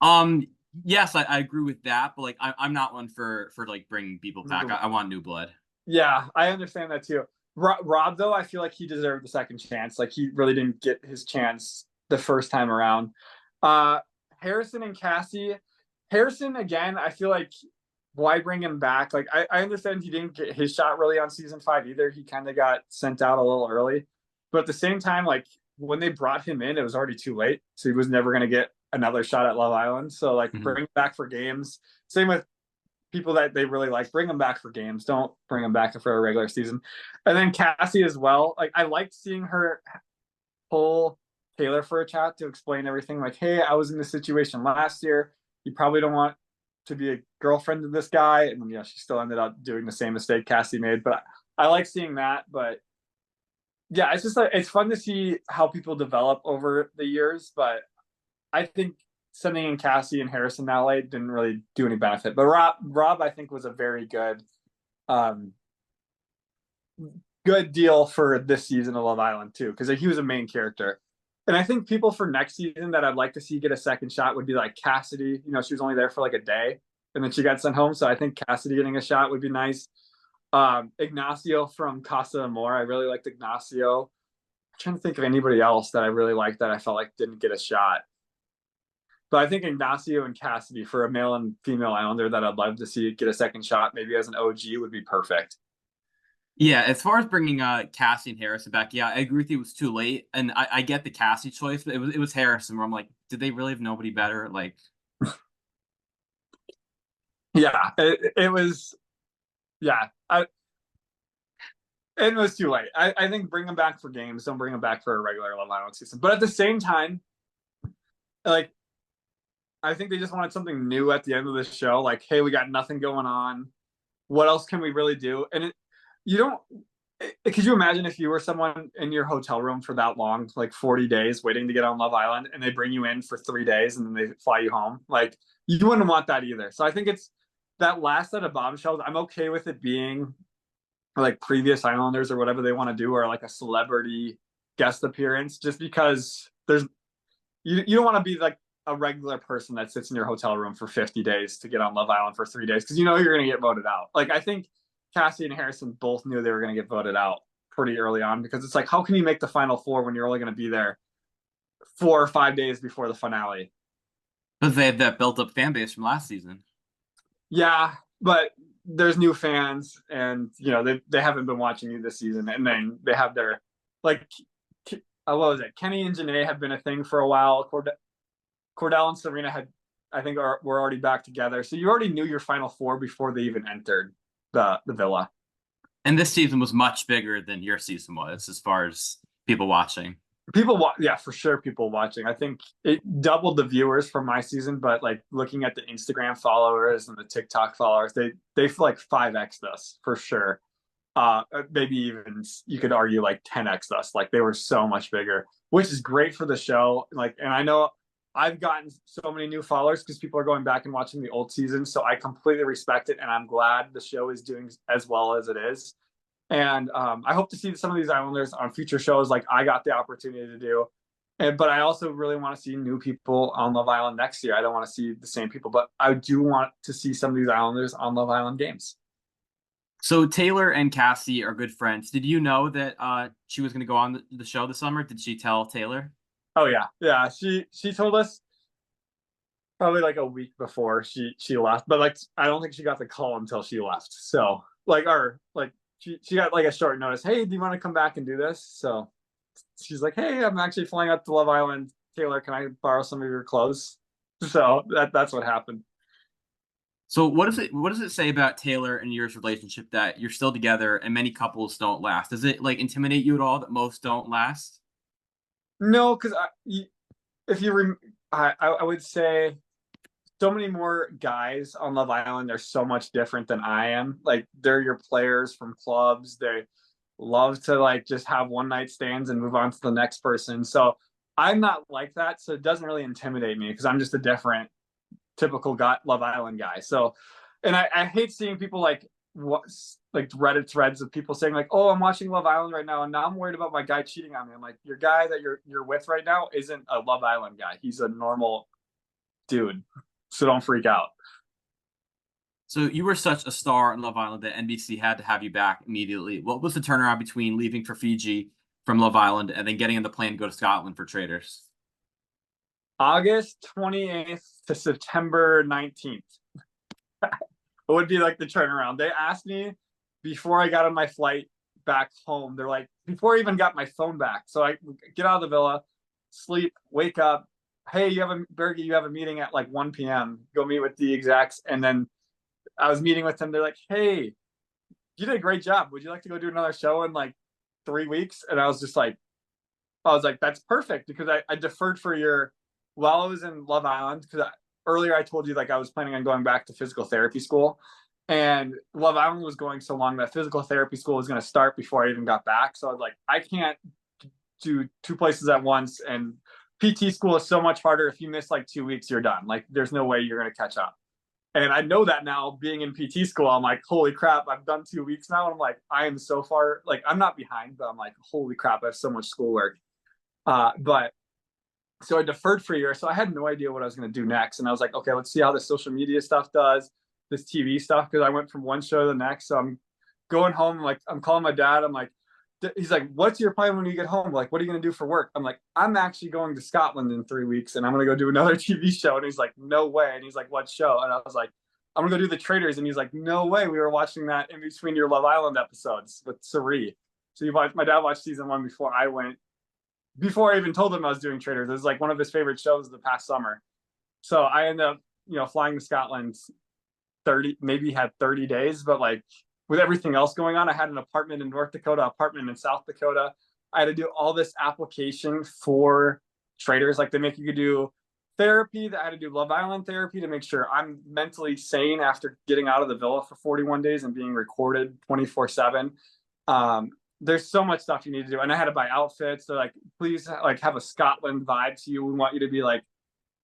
Um, yes, I agree with that, but like I'm not one for like bringing people back. I want new blood. Yeah, I understand that too. Rob, though, I feel like he deserved the second chance. Like he really didn't get his chance the first time around. Uh, Harrison and Cassie. Harrison, again, I feel like why bring him back? Like I understand he didn't get his shot really on season 5 either. He kind of got sent out a little early. But at the same time, like when they brought him in, it was already too late. So he was never going to get another shot at Love Island. So like bring him back for games. Same with people that they really like, bring them back for games. Don't bring them back for a regular season. And then Cassie as well. Like I liked seeing her pull Taylor for a chat to explain everything. Like, hey, I was in this situation last year. You probably don't want to be a girlfriend to this guy. And yeah, she still ended up doing the same mistake Cassie made. But I like seeing that. But yeah, it's just like it's fun to see how people develop over the years. But I think sending in Cassie and Harrison that late didn't really do any benefit. But Rob, I think was a very um, good deal for this season of Love Island too, because he was a main character. And I think people for next season that I'd like to see get a second shot would be like Cassidy. She was only there for like a day, and then she got sent home. So I think Cassidy getting a shot would be nice. Ignacio from Casa Amor, I really liked Ignacio. I'm trying to think of anybody else that I really liked that I felt like didn't get a shot. But I think Ignacio and Cassidy for a male and female Islander that I'd love to see get a second shot, maybe as an OG, would be perfect. Yeah, as far as bringing Cassie and Harrison back, yeah, I agree with you. It was too late, and I get the Cassie choice, but it was Harrison where I'm like, did they really have nobody better? Like, Yeah, it was. Yeah, it was too late. I think bring them back for games. Don't bring them back for a regular Love Island season. But at the same time, like I think they just wanted something new at the end of the show. Like, hey, we got nothing going on. What else can we really do? And you don't. Could you imagine if you were someone in your hotel room for that long, like 40 days, waiting to get on Love Island, and they bring you in for 3 days and then they fly you home? Like, you wouldn't want that either. So I think it's that last set of bombshells. I'm okay with it being like previous Islanders or whatever they want to do, or like a celebrity guest appearance, just because you don't want to be like a regular person that sits in your hotel room for 50 days to get on Love Island for 3 days because you're going to get voted out. Like I think Cassie and Harrison both knew they were going to get voted out pretty early on, because it's like, how can you make the final 4 when you're only going to be there 4 or 5 days before the finale? because they had that built up fan base from last season. Yeah, but there's new fans, and they haven't been watching you this season, and then they have their like what was it? Kenny and Janae have been a thing for a while. Cordell and Serena I think, were already back together. So you already knew your final 4 before they even entered the villa. And this season was much bigger than your season was, as far as people watching. Yeah, for sure, people watching. I think it doubled the viewers from my season, but like looking at the Instagram followers and the TikTok followers, they like 5x us for sure. maybe even you could argue like 10x us. Like they were so much bigger, which is great for the show. Like, and I know I've gotten so many new followers because people are going back and watching the old season. So I completely respect it, and I'm glad the show is doing as well as it is. And I hope to see some of these Islanders on future shows, like I got the opportunity to do. But I also really want to see new people on Love Island next year. I don't want to see the same people, but I do want to see some of these Islanders on Love Island games. So Taylor and Cassie are good friends. Did you know that she was going to go on the show this summer? Did she tell Taylor? Oh yeah, yeah. She told us probably like a week before she left, but like I don't think she got the call until she left. So like, or like she got like a short notice. Hey, do you want to come back and do this? So she's like, hey, I'm actually flying out to Love Island. Taylor, can I borrow some of your clothes? So that's what happened. So what does it say about Taylor and yours relationship that you're still together and many couples don't last? Does it like intimidate you at all that most don't last? No, because if you I would say so many more guys on Love Island are so much different than I am. Like they're your players from clubs. They love to like just have one night stands and move on to the next person. So I'm not like that. So it doesn't really intimidate me because I'm just a different typical Love Island guy. So, and I hate seeing people what like Reddit threads of people saying like, "Oh, I'm watching Love Island right now, and now I'm worried about my guy cheating on me." I'm like, your guy that you're with right now isn't a Love Island guy. He's a normal dude. So don't freak out. So you were such a star in Love Island that NBC had to have you back immediately. What was the turnaround between leaving for Fiji from Love Island and then getting on the plane to go to Scotland for Traitors? August 28th to September 19th. It would be like the turnaround. They asked me before I got on my flight back home. They're like, before I even got my phone back. So I get out of the villa, sleep, wake up. Hey, Bergie, you have a meeting at like 1 p.m. Go meet with the execs. And then I was meeting with them. They're like, hey, you did a great job. Would you like to go do another show in like 3 weeks? And I was just like, that's perfect because I deferred for your, while I was in Love Island, because earlier I told you like I was planning on going back to physical therapy school, and Love Island was going so long that physical therapy school was going to start before I even got back. So I was like, I can't do two places at once, and PT school is so much harder. If you miss like 2 weeks, you're done. Like there's no way you're going to catch up. And I know that now being in PT school, I'm like, holy crap, I've done 2 weeks now. And I'm like, I am so far, like I'm not behind, but I'm like, holy crap, I have so much schoolwork. But so I deferred for a year. So I had no idea what I was going to do next. And I was like, okay, let's see how this social media stuff does, this TV stuff. Cause I went from one show to the next. So I'm going home. Like I'm calling my dad. I'm like, he's like, what's your plan when you get home? Like, what are you going to do for work? I'm like, I'm actually going to Scotland in 3 weeks and I'm going to go do another TV show. And he's like, no way. And he's like, what show? And I was like, I'm going to go do the Traitors. And he's like, no way. We were watching that in between your Love Island episodes with Sari. So my dad watched season 1 before I went, before I even told him I was doing Traitors. It was like one of his favorite shows the past summer. So I ended up, flying to Scotland 30 days, but like with everything else going on, I had an apartment in North Dakota, apartment in South Dakota. I had to do all this application for Traitors. Like they make you do therapy. I had to do Love Island therapy to make sure I'm mentally sane after getting out of the villa for 41 days and being recorded 24/7. There's so much stuff you need to do. And I had to buy outfits. They're like, please like have a Scotland vibe to you. We want you to be like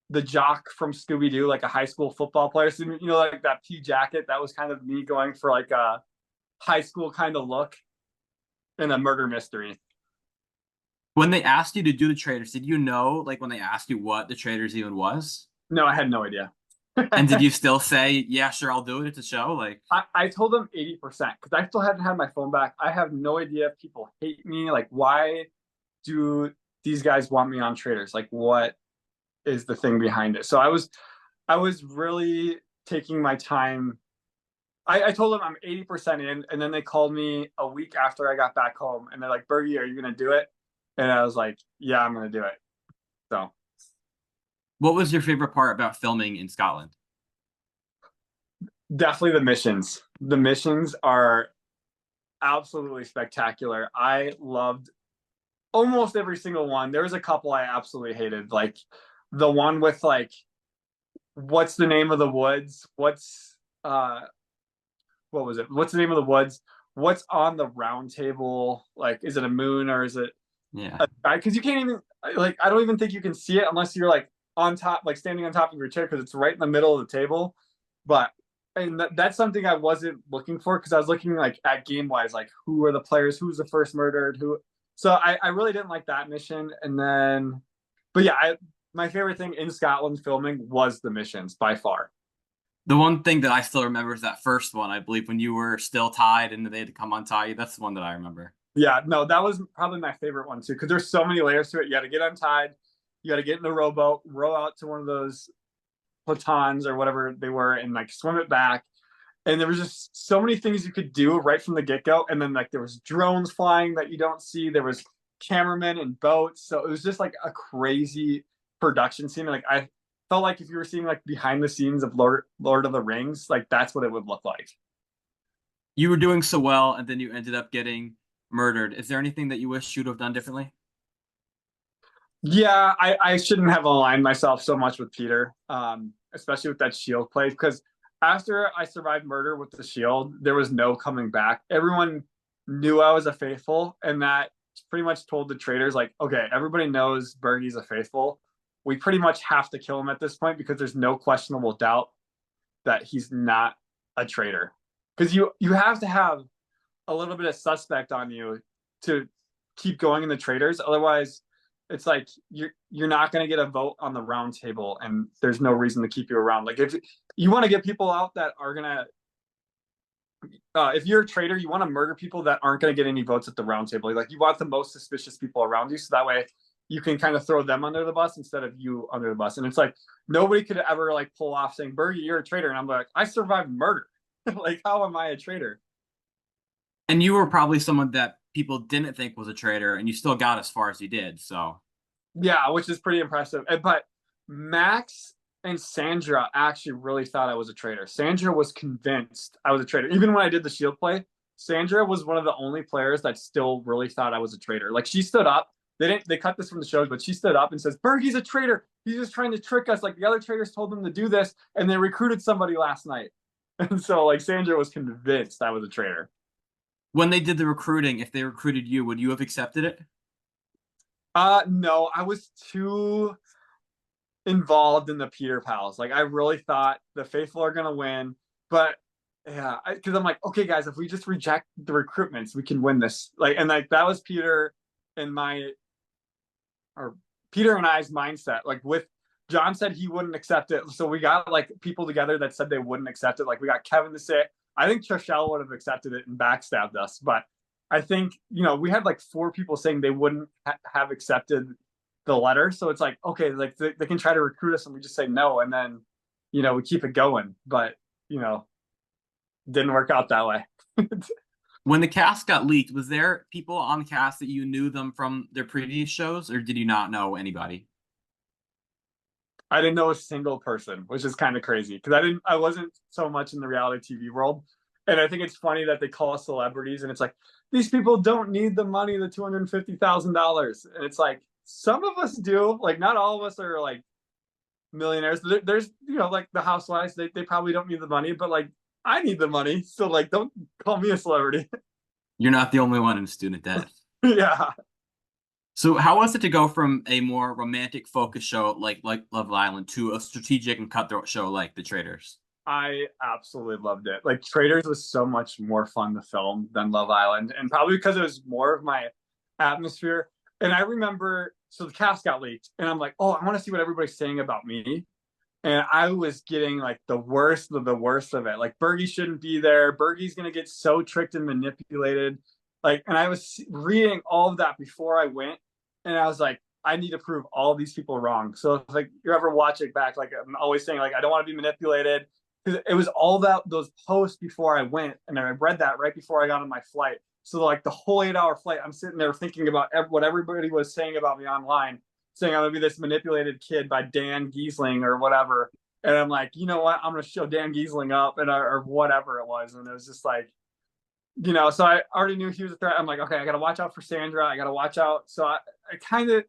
the jock from Scooby-Doo, like a high school football player. So, like that pea jacket, that was kind of me going for like a high school kind of look in a murder mystery. When they asked you to do the Traitors, did you know, like when they asked you what the Traitors even was? No, I had no idea. And did you still say, yeah, sure, I'll do it. It's a show. Like I told them 80% because I still hadn't had my phone back. I have no idea if people hate me. Like, why do these guys want me on Traitors? Like, what is the thing behind it? So I was really taking my time. I told them I'm 80% in, and then they called me a week after I got back home, and they're like, Bergie, are you gonna do it? And I was like, yeah, I'm gonna do it. So what was your favorite part about filming in Scotland? definitely the missions. The missions are absolutely spectacular. I loved almost every single one. There was a couple I absolutely hated, like the one with like, what's the name of the woods? What was it? What's the name of the woods? what's on the round table? Like, is it a moon or is it Yeah. a sky? Because you can't even like I don't even think you can see it unless you're like on top, like standing on top of your chair because it's right in the middle of the table. But and that's something I wasn't looking for because I was looking like at game wise, like who are the players, who's the first murdered, who. So I really didn't like that mission. And then, but yeah, my favorite thing in Scotland filming was the missions by far. The one thing that I still remember is that first one, I believe, when you were still tied and they had to come untie you. That's the one that I remember. Yeah, no, that was probably my favorite one too because there's so many layers to it. You got to get untied, you got to get in the rowboat, row out to one of those platons or whatever they were, and like swim it back. And there was just so many things you could do right from the get-go. And then like there was drones flying that you don't see. There was cameramen and boats. So it was just like a crazy production scene. Like I felt like if you were seeing like behind the scenes of Lord of the Rings, like that's what it would look like. You were doing so well, and then you ended up getting murdered. Is there anything that you wish you'd have done differently? Yeah, I shouldn't have aligned myself so much with Peter, especially with that shield play, because after I survived murder with the shield, there was no coming back. Everyone knew I was a faithful, and that pretty much told the traitors, like, okay, everybody knows Bergie's a faithful. We pretty much have to kill him at this point because there's no questionable doubt that he's not a traitor. Because you have to have a little bit of suspect on you to keep going in the traitors. Otherwise, it's like you're not going to get a vote on the round table, and there's no reason to keep you around. Like if you want to get people out that are gonna, if you're a traitor, you want to murder people that aren't going to get any votes at the round table. Like you want the most suspicious people around you, so that way you can kind of throw them under the bus instead of you under the bus. And it's like nobody could ever like pull off saying, "Bergie, you're a traitor," and I'm like, I survived murder. Like how am I a traitor? And you were probably someone that people didn't think was a traitor, and you still got as far as you did. So Yeah, which is pretty impressive. But Max and Sandra actually really thought I was a traitor. Sandra was convinced I was a traitor. Even when I did the shield play, Sandra was one of the only players that still really thought I was a traitor. Like she stood up. They cut this from the shows, but she stood up and says, Bergie's a traitor. He's just trying to trick us. Like the other traitors told him to do this, and they recruited somebody last night. And so like Sandra was convinced I was a traitor. when they did the recruiting, if they recruited you, would you have accepted it? No, I was too involved in the Peter Pals. Like I really thought the faithful are gonna win, but yeah, because I'm like, okay, guys, if we just reject the recruitments, we can win this. Like, and like that was Peter and my, or Peter and I's mindset. Like with John said he wouldn't accept it, so we got like people together that said they wouldn't accept it. Like we got Kevin to say it. I think Trishelle would have accepted it and backstabbed us, but I think we had like 4 people saying they wouldn't have accepted the letter. So it's like, okay, like they can try to recruit us and we just say no. And then, we keep it going, but, didn't work out that way. When the cast got leaked, was there people on the cast that you knew them from their previous shows, or did you not know anybody? I didn't know a single person, which is kind of crazy because I wasn't so much in the reality TV world. And I think it's funny that they call us celebrities and it's like, these people don't need the money, the $250,000. And it's like, some of us do, like, not all of us are like millionaires. There's, like the housewives, they probably don't need the money, but like, I need the money. So like, don't call me a celebrity. You're not the only one in student debt. Yeah. So how was it to go from a more romantic focused show like Love Island to a strategic and cutthroat show like The Traitors? I absolutely loved it. Like Traitors was so much more fun to film than Love Island, and probably because it was more of my atmosphere. And I remember, so the cast got leaked, and I'm like, oh, I want to see what everybody's saying about me. And I was getting like the worst of the worst of it. Like Bergie shouldn't be there. Bergie's gonna get so tricked and manipulated. Like, and I was reading all of that before I went, and I was like, I need to prove all these people wrong. So if like you ever watch it back, like I'm always saying, like I don't want to be manipulated because it was all that those posts before I went, and I read that right before I got on my flight. So like the whole 8-hour flight, I'm sitting there thinking about what everybody was saying about me online, saying I'm gonna be this manipulated kid by Dan Giesling or whatever. And I'm like, you know what? I'm gonna show Dan Giesling up and or whatever it was. And it was just like, so I already knew he was a threat. I'm like, okay, I gotta watch out for Sandra. I gotta watch out. So I kind of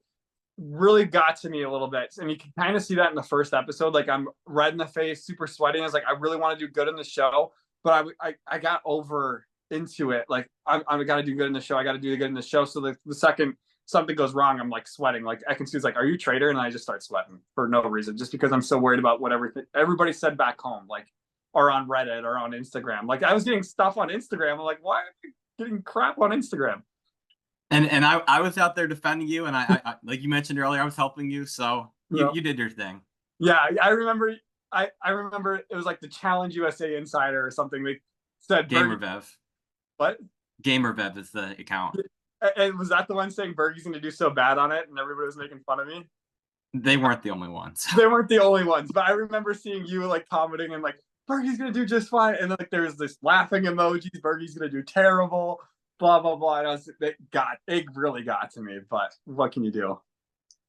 really got to me a little bit. And you can kind of see that in the first episode. Like I'm red in the face, super sweaty. I was like, I really want to do good in the show, but I got over into it. Like I got to do good in the show. I got to do good in the show. So the second something goes wrong, I'm like sweating. Like Ekansu's like, "Are you a traitor?" And I just start sweating for no reason, just because I'm so worried about what everybody said back home, like, or on Reddit or on Instagram. Like I was getting stuff on Instagram. I'm like, why am I getting crap on Instagram? And I was out there defending you, and I like you mentioned earlier, I was helping you, so you did your thing. Yeah, I remember. I remember it was like the Challenge USA Insider or something. They said GamerVev. What? GamerVev is the account. And was that the one saying Bergie's going to do so bad on it, and everybody was making fun of me? They weren't the only ones. They weren't the only ones, but I remember seeing you like commenting and like, Bergie's going to do just fine, and then, like there was this laughing emojis. Bergie's going to do terrible, blah blah blah. And it really got to me. But what can you do?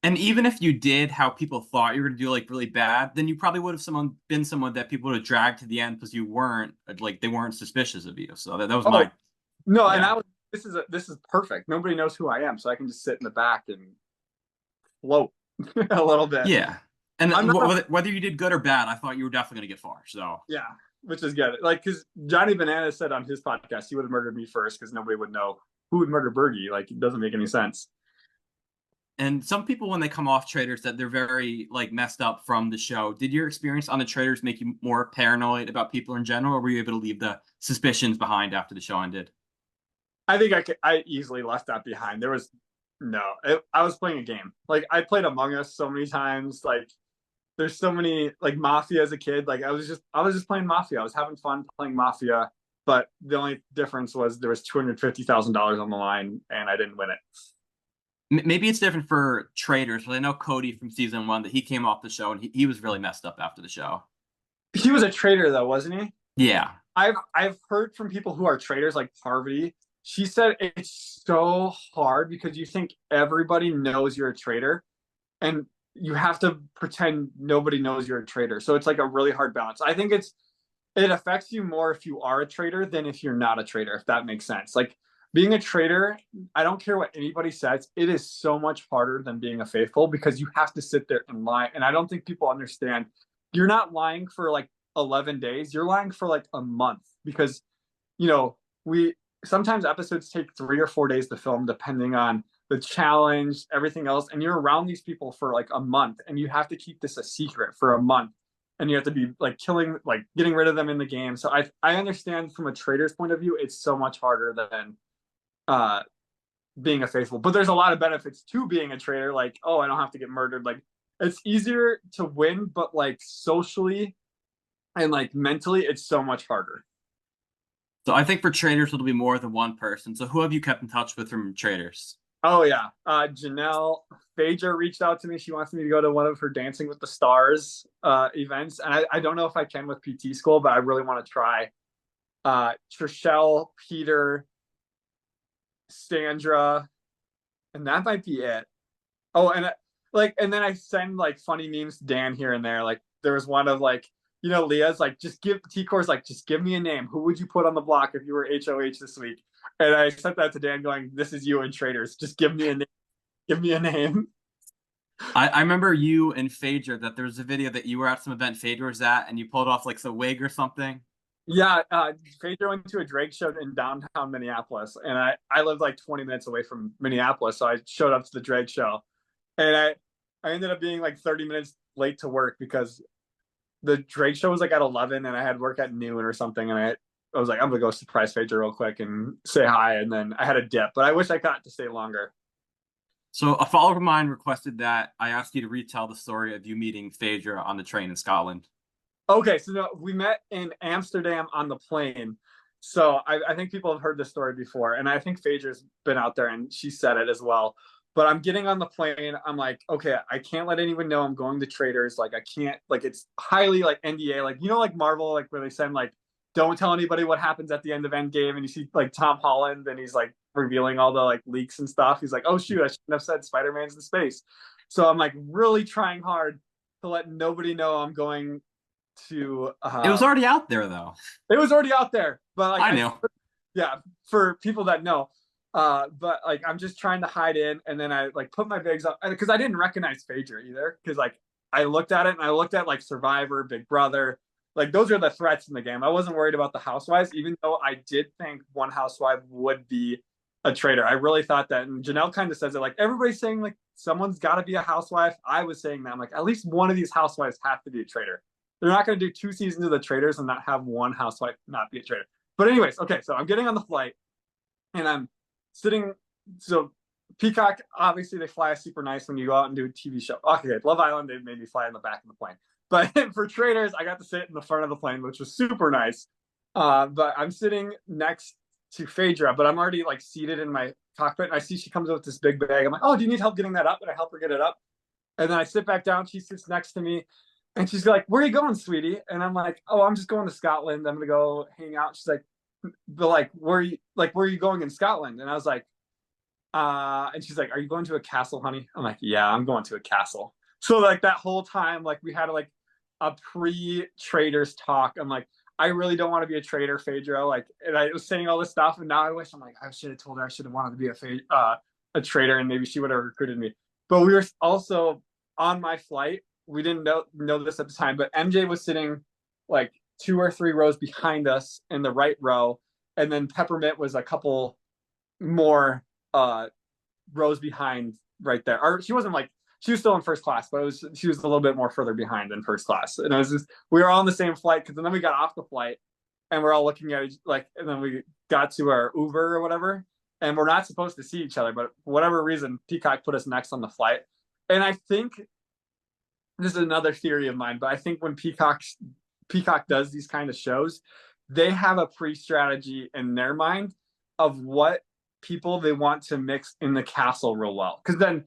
And even if you did how people thought you were going to do, like really bad, then you probably would have been someone that people would have dragged to the end because you weren't like they weren't suspicious of you. So that was my no, yeah. And this is perfect. Nobody knows who I am, so I can just sit in the back and float a little bit. Yeah, and whether you did good or bad, I thought you were definitely going to get far. So yeah, which is good. Like because Johnny Bananas said on his podcast he would have murdered me first because nobody would know who would murder Bergie. Like it doesn't make any sense. And some people, when they come off Traitors, that they're very like messed up from the show. Did your experience on the Traitors make you more paranoid about people in general, or were you able to leave the suspicions behind after the show ended? I think I easily left that behind. There was I was playing a game. Like I played Among Us so many times. Like there's so many like Mafia as a kid. Like I was just playing Mafia. I was having fun playing Mafia. But the only difference was there was $250,000 on the line, and I didn't win it. Maybe it's different for Traitors, but I know Cody from season 1 that he came off the show and he was really messed up after the show. He was a traitor though, wasn't he? Yeah. I've heard from people who are traitors like Parvati. She said it's so hard because you think everybody knows you're a traitor and you have to pretend nobody knows you're a traitor. So it's like a really hard balance. I think it affects you more if you are a traitor than if you're not a traitor, if that makes sense. Like being a traitor, I don't care what anybody says, it is so much harder than being a faithful because you have to sit there and lie. And I don't think people understand. You're not lying for like 11 days. You're lying for like a month because, sometimes episodes take 3 or 4 days to film, depending on the challenge, everything else. And you're around these people for like a month and you have to keep this a secret for a month. And you have to be like getting rid of them in the game. So I understand from a traitor's point of view, it's so much harder than being a faithful, but there's a lot of benefits to being a traitor. Like, oh, I don't have to get murdered. Like it's easier to win, but like socially and like mentally, it's so much harder. So I think for Traitors, it'll be more than one person. So who have you kept in touch with from Traitors? Oh yeah. Janelle Phaedra reached out to me. She wants me to go to one of her Dancing with the Stars events. And I don't know if I can with PT school, but I really want to try. Trishelle, Peter, Sandra, and that might be it. Oh, and then I send like funny memes to Dan here and there. Like there was one of like, Leah's like, T-Core's like, just give me a name. Who would you put on the block if you were HOH this week? And I sent that to Dan going, this is you in Traitors. Just give me a name. Give me a name. I remember you and Phaedra that there was a video that you were at some event Phaedra was at and you pulled off like some wig or something. Yeah, Phaedra went to a drag show in downtown Minneapolis, and I lived like 20 minutes away from Minneapolis, so I showed up to the drag show, and I ended up being like 30 minutes late to work because the drag show was like at 11, and I had work at noon or something, and I was like, I'm gonna go surprise Phaedra real quick and say hi, and then I had a dip, but I wish I got to stay longer. So a follower of mine requested that I asked you to retell the story of you meeting Phaedra on the train in Scotland. Okay, so no, we met in Amsterdam on the plane. So I think people have heard this story before, and I think Phaedra's been out there and she said it as well. But I'm getting on the plane. I'm like, okay, I can't let anyone know I'm going to Traitors. Like I can't, like it's highly like NDA, like like Marvel, like where they send like, don't tell anybody what happens at the end of Endgame, and you see like Tom Holland and he's like revealing all the like leaks and stuff. He's like, oh shoot, I shouldn't have said Spider-Man's in space. So I'm like really trying hard to let nobody know I'm going to it was already out there though. It was already out there, but like I knew. Yeah, for people that know. But like I'm just trying to hide in, and then I like put my bigs up because I didn't recognize Phaedra either. Because like I looked at it and I looked at like Survivor, Big Brother, Like those are the threats in the game. I wasn't worried about the housewives, even though I did think one housewife would be a traitor. I really thought that, and Janelle kind of says it like everybody's saying like someone's got to be a housewife. I was saying that I'm like at least one of these housewives have to be a traitor. They're not going to do 2 seasons of the traitors and not have one housewife not be a traitor. But anyways, okay, so I'm getting on the flight and I'm sitting. So Peacock, obviously they fly us super nice when you go out and do a TV show. Okay, Love Island, they made me fly in the back of the plane. But for Traitors, I got to sit in the front of the plane, which was super nice. But I'm sitting next to Phaedra, but I'm already like seated in my cockpit. And I see she comes up with this big bag. I'm like, oh, do you need help getting that up? And I help her get it up. And then I sit back down. She sits next to me. And she's like, where are you going, sweetie? And I'm like, oh, I'm just going to Scotland. I'm going to go hang out. She's like, but like, where are you going in Scotland? And I was like, and she's like, are you going to a castle, honey? I'm like, yeah, I'm going to a castle. So like that whole time, like we had like a pre-Traitors talk. I'm like, I really don't want to be a traitor, Phaedra. Like, and I was saying all this stuff, and now I wish I'm like, I should have told her I should have wanted to be a traitor, and maybe she would have recruited me. But we were also on my flight. We didn't know this at the time, but MJ was sitting like 2 or 3 rows behind us in the right row, and then Peppermint was a couple more rows behind right there. Or she wasn't like she was still in first class, but she was a little bit more further behind than first class. And it was just we were all on the same flight because then we got off the flight and we're all looking at each like, and then we got to our Uber or whatever, and we're not supposed to see each other, but for whatever reason, Peacock put us next on the flight. And I think this is another theory of mine, but I think when Peacock does these kind of shows, they have a pre-strategy in their mind of what people they want to mix in the castle real well. Because then,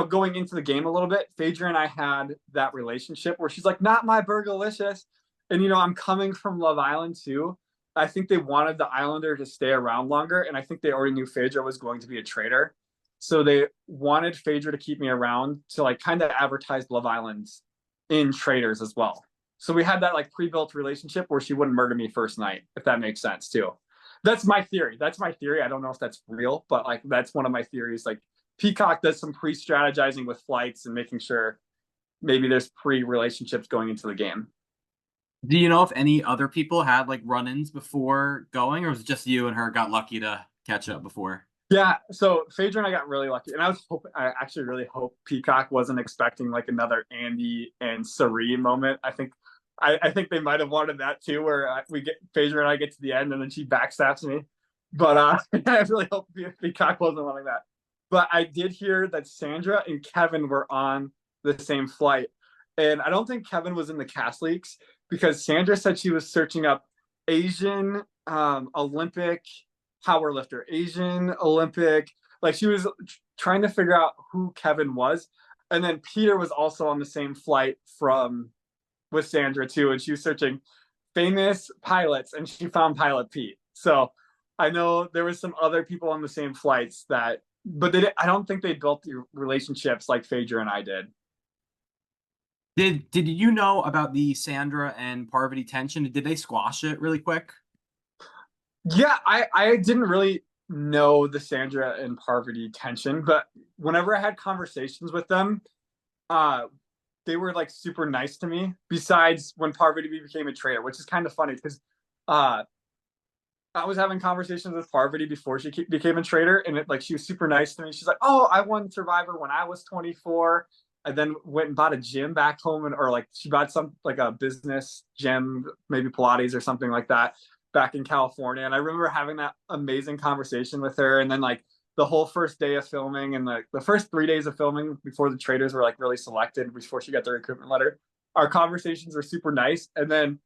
going into the game a little bit, Phaedra and I had that relationship where she's like, not my Burgalicious. And, I'm coming from Love Island too. I think they wanted the Islander to stay around longer. And I think they already knew Phaedra was going to be a traitor. So they wanted Phaedra to keep me around to like kind of advertise Love Island in Traitors as well. So we had that like pre-built relationship where she wouldn't murder me first night, if that makes sense too. That's my theory. I don't know if that's real, but like that's one of my theories. Like Peacock does some pre-strategizing with flights and making sure maybe there's pre-relationships going into the game. Do you know if any other people had like run-ins before going, or was it just you and her got lucky to catch up before? Yeah, so Phaedra and I got really lucky, and I actually really hope Peacock wasn't expecting like another Andy and Sari moment. I think they might have wanted that too, where we get Phaedra and I get to the end and then she backstabs me. But I really hope Peacock wasn't wanting that. But I did hear that Sandra and Kevin were on the same flight, and I don't think Kevin was in the cast leaks because Sandra said she was searching up Asian Olympic powerlifter, Asian Olympic. Like she was trying to figure out who Kevin was. And then Peter was also on the same flight with Sandra too. And she was searching famous pilots and she found Pilot Pete. So I know there was some other people on the same flights but I don't think they built the relationships like Phaedra and I did. Did you know about the Sandra and Parvati tension? Did they squash it really quick? Yeah, I didn't really know the Sandra and Parvati tension, but whenever I had conversations with them, they were like super nice to me. Besides when Parvati became a traitor, which is kind of funny because I was having conversations with Parvati before she became a traitor, and she was super nice to me. She's like, "Oh, I won Survivor when I was 24." I then went and bought a gym back home, or like she bought some like a business gym, maybe Pilates or something like that, back in California. And I remember having that amazing conversation with her. And then like the whole first day of filming and the first 3 days of filming before the traitors were like really selected, before she got the recruitment letter, our conversations were super nice. And then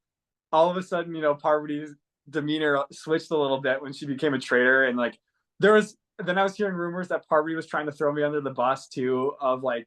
all of a sudden, Parvati's demeanor switched a little bit when she became a traitor. And like then I was hearing rumors that Parvati was trying to throw me under the bus too, of like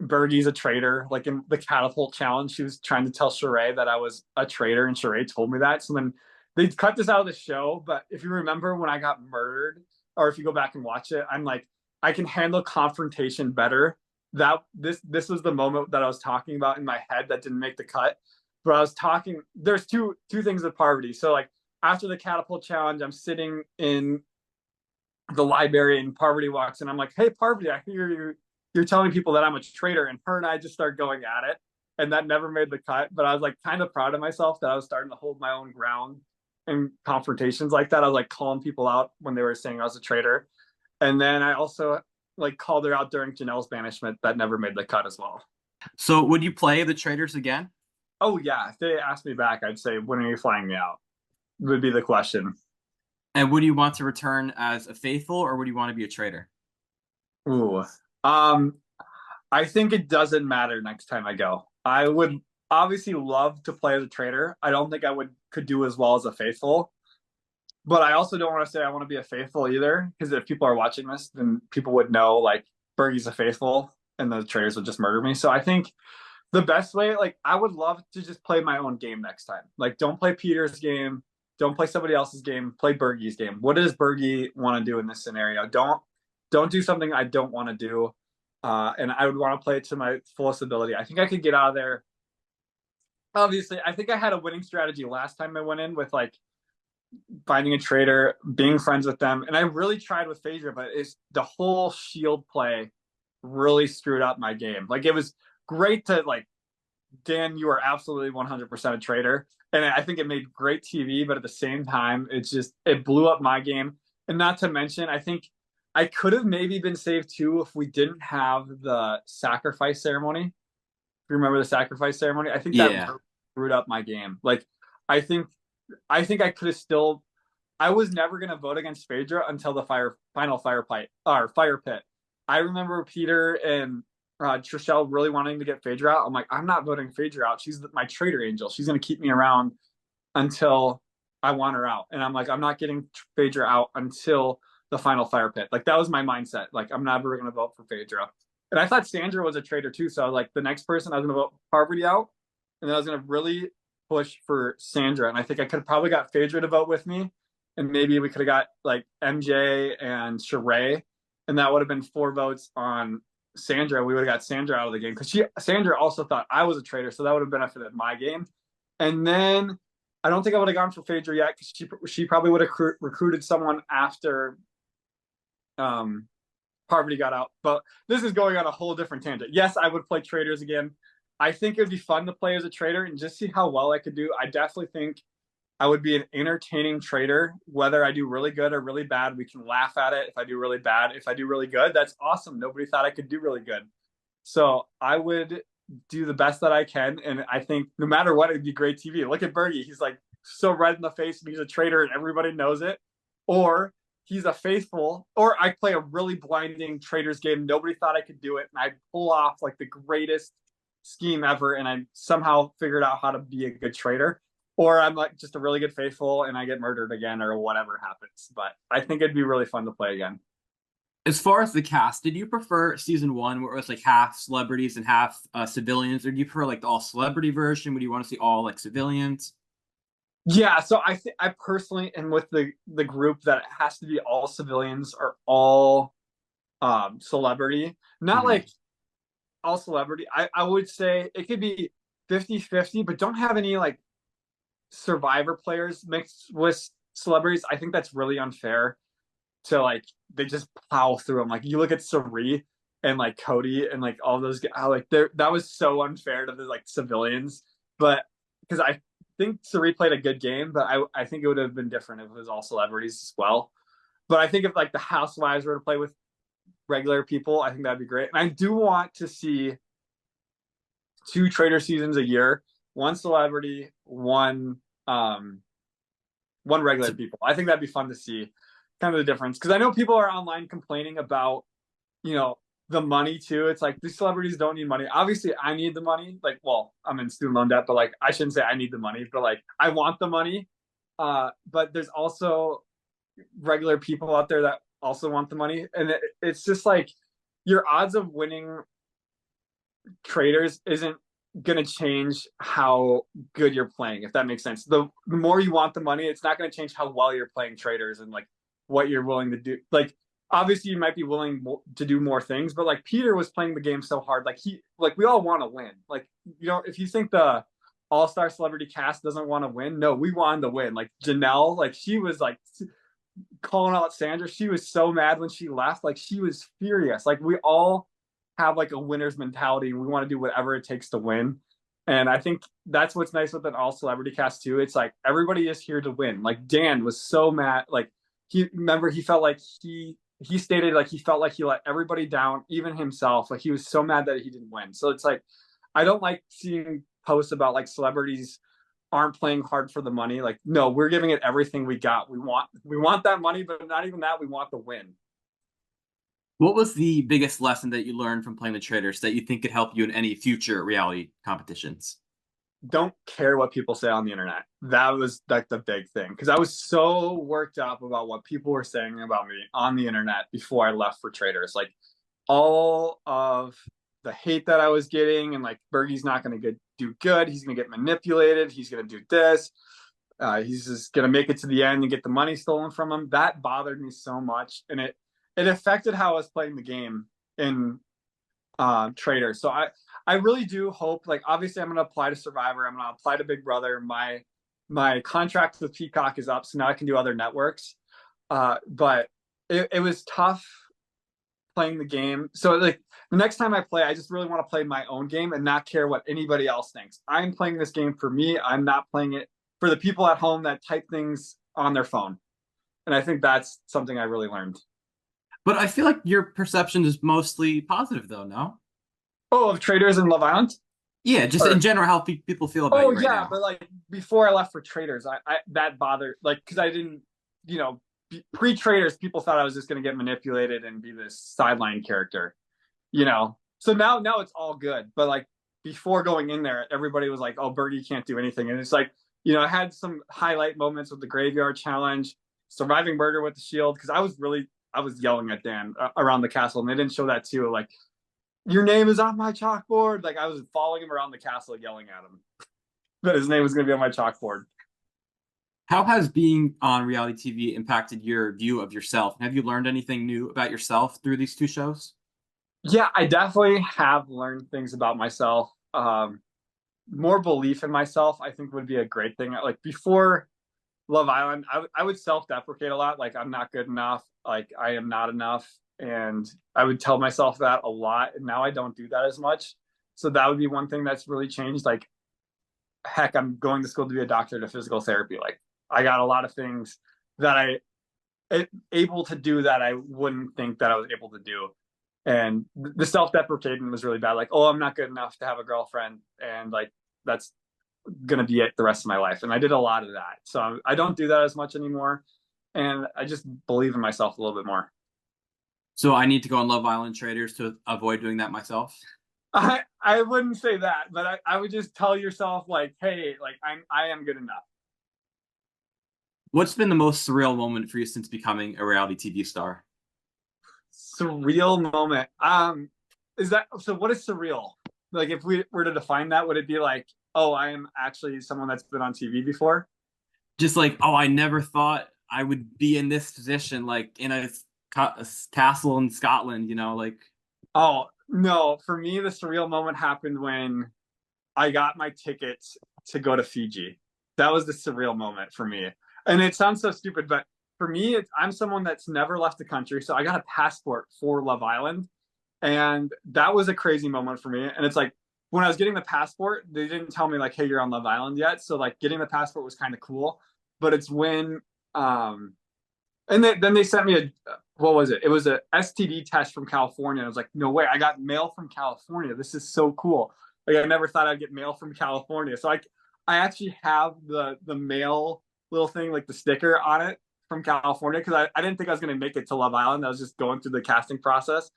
Bergie's a traitor. Like in the catapult challenge, she was trying to tell Sheree that I was a traitor, and Sheree told me that. So then they cut this out of the show. But if you remember when I got murdered, or if you go back and watch it, I'm like, I can handle confrontation better. That this was the moment that I was talking about in my head that didn't make the cut. But I was talking, there's two things with Parvati. So like after the catapult challenge, I'm sitting in the library and Parvati walks in. I'm like, hey Parvati, I hear you're telling people that I'm a traitor. And her and I just start going at it. and that never made the cut. But I was like kind of proud of myself that I was starting to hold my own ground in confrontations like that. I was like calling people out when they were saying I was a traitor. And then I also like called her out during Janelle's banishment. That never made the cut as well. So would you play the Traitors again? Oh yeah, if they asked me back, I'd say, when are you flying me out? Would be the question. And would you want to return as a faithful, or would you want to be a traitor? Ooh. Um, I think it doesn't matter next time I go. I would obviously love to play as a traitor. I don't think I could do as well as a faithful. But I also don't want to say I want to be a faithful either, because if people are watching this, then people would know like Bergie's a faithful and the traitors would just murder me. So I think the best way, like I would love to just play my own game next time. Like don't play Peter's game, don't play somebody else's game, play Bergie's game. What does Bergie want to do in this scenario? Don't do something I don't want to do. And I would want to play it to my fullest ability. I think I could get out of there. Obviously, I think I had a winning strategy last time I went in with like finding a traitor, being friends with them. And I really tried with Phaedra, but it's the whole shield play really screwed up my game. Like it was great to like, Dan, you are absolutely 100% a traitor. And I think it made great TV, but at the same time, it blew up my game. And not to mention, I think I could have maybe been saved too if we didn't have the sacrifice ceremony. If you remember the sacrifice ceremony, I think that screwed up my game. Like, I think I could have still. I was never going to vote against Phaedra until the final fire pit. I remember Peter and Trishelle really wanting to get Phaedra out. I'm like, I'm not voting Phaedra out. She's my traitor angel. She's going to keep me around until I want her out. And I'm like, I'm not getting Phaedra out until the final fire pit. Like that was my mindset. Like I'm never going to vote for Phaedra. And I thought Sandra was a traitor too. So I was like, the next person I was going to vote Parvati out, and then I was going to really push for Sandra. And I think I could have probably got Phaedra to vote with me, and maybe we could have got like MJ and Sheree, and that would have been 4 votes on Sandra. We would have got Sandra out of the game because Sandra also thought I was a traitor, so that would have benefited my game. And then I don't think I would have gone for Phaedra yet because she probably would have recruited someone after Parvati got out. But this is going on a whole different tangent. Yes, I would play traitors again. I think it would be fun to play as a traitor and just see how well I could do. I definitely think I would be an entertaining traitor. Whether I do really good or really bad, we can laugh at it. If I do really bad, if I do really good, that's awesome. Nobody thought I could do really good. So I would do the best that I can. And I think no matter what, it'd be great TV. Look at Bergie. He's like so red in the face and he's a traitor and everybody knows it. Or he's a faithful, or I play a really blinding traitors game. Nobody thought I could do it. And I pull off like the greatest scheme ever. And I somehow figured out how to be a good traitor. Or I'm like just a really good faithful and I get murdered again or whatever happens. But I think it'd be really fun to play again. As far as the cast, did you prefer season 1 where it was like half celebrities and half civilians, or do you prefer like the all celebrity version? Would you want to see all like civilians? Yeah, so I personally am with the group that it has to be all civilians or all celebrity. Not like all celebrity. I would say it could be 50-50, but don't have any like survivor players mixed with celebrities. I think that's really unfair to like they just plow through them. Like you look at Sari and like Cody and like all those guys, like that was so unfair to the like civilians. But because I think Sari played a good game, but I think it would have been different if it was all celebrities as well. But I think if like the housewives were to play with regular people, I think that'd be great. And I do want to see 2 traitor seasons a year, 1 celebrity, one regular people. I think that'd be fun to see kind of the difference. Because I know people are online complaining about, the money too. It's like these celebrities don't need money. Obviously, I need the money. Like, well, I'm in student loan debt, but like I shouldn't say I need the money, but like I want the money. But there's also regular people out there that also want the money. And it's just like your odds of winning traders isn't going to change how good you're playing, if that makes sense. The more you want the money, it's not going to change how well you're playing traders and like what you're willing to do. Like, obviously you might be willing to do more things, but like Peter was playing the game so hard. Like we all want to win. Like, if you think the all-star celebrity cast doesn't want to win, no, we wanted to win. Like Janelle, like she was like calling out Sandra. She was so mad when she left. Like she was furious. Like we all have like a winner's mentality. We want to do whatever it takes to win. And I think that's what's nice with an all celebrity cast too. It's like everybody is here to win. Like Dan was so mad. Like he felt like he stated like he felt like he let everybody down, even himself. Like he was so mad that he didn't win. So it's like I don't like seeing posts about like celebrities aren't playing hard for the money. Like, no, we're giving it everything we got. We want that money, but not even that. We want the win. What was the biggest lesson that you learned from playing the Traitors that you think could help you in any future reality competitions? Don't care what people say on the internet. That was like the big thing because I was so worked up about what people were saying about me on the internet before I left for Traitors. Like all of the hate that I was getting, and like Bergie's not going to do good. He's going to get manipulated. He's going to do this. He's just going to make it to the end and get the money stolen from him. That bothered me so much, and it affected how I was playing the game in Traitors. So I really do hope, like, obviously I'm going to apply to Survivor. I'm going to apply to Big Brother. My contract with Peacock is up, so now I can do other networks. But it was tough playing the game. So like the next time I play, I just really want to play my own game and not care what anybody else thinks. I'm playing this game for me. I'm not playing it for the people at home that type things on their phone. And I think that's something I really learned. But I feel like your perception is mostly positive, though, no? Oh, of Traitors in Love Island? Yeah, just Or in general, how people feel about oh you right yeah, now. but like before I left for Traitors, I that bothered like because I didn't, you know, pre-Traitors, people thought I was just going to get manipulated and be this sideline character, you know. So now it's all good, but like before going in there, everybody was like, "Oh, Bergie can't do anything," and it's like, you know, I had some highlight moments with the Graveyard Challenge, surviving murder with the Shield because I was yelling at Dan around the castle, and they didn't show that too. Like, your name is on my chalkboard. Like I was following him around the castle, yelling at him that his name was going to be on my chalkboard. How has being on reality TV impacted your view of yourself? Have you learned anything new about yourself through these two shows? Yeah, I definitely have learned things about myself. More belief in myself, I think, would be a great thing. Like before Love Island, I would self-deprecate a lot. Like I'm not good enough. Like I am not enough, and I would tell myself that a lot. And now I don't do that as much. So that would be one thing that's really changed. Like heck, I'm going to school to be a doctor to physical therapy. Like I got a lot of things that able to do that I wouldn't think that I was able to do. And the self-deprecating was really bad. Like, oh, I'm not good enough to have a girlfriend, and like that's gonna be it the rest of my life. And I did a lot of that, so I don't do that as much anymore, and I just believe in myself a little bit more. So I need to go on Love Island Traders to avoid doing that myself. I wouldn't say that, but I would just tell yourself like, hey, like I am good enough. What's been the most surreal moment for you since becoming a reality TV star? Surreal moment. Is that so? What is surreal? Like, if we were to define that, would it be like, oh, I am actually someone that's been on TV before? Just like, oh, I never thought I would be in this position, like in a castle in Scotland, like. Oh no, for me, the surreal moment happened when I got my tickets to go to Fiji. That was the surreal moment for me. And it sounds so stupid, but for me, I'm someone that's never left the country, so I got a passport for Love Island, and that was a crazy moment for me. And it's like when I was getting the passport, they didn't tell me like, "Hey, you're on Love Island yet." So like getting the passport was kind of cool, but it's when and then they sent me a what was it? It was a STD test from California. I was like, no way, I got mail from California. This is so cool. Like I never thought I'd get mail from California. So I actually have the mail little thing, like the sticker on it from California, because I didn't think I was gonna make it to Love Island. I was just going through the casting process.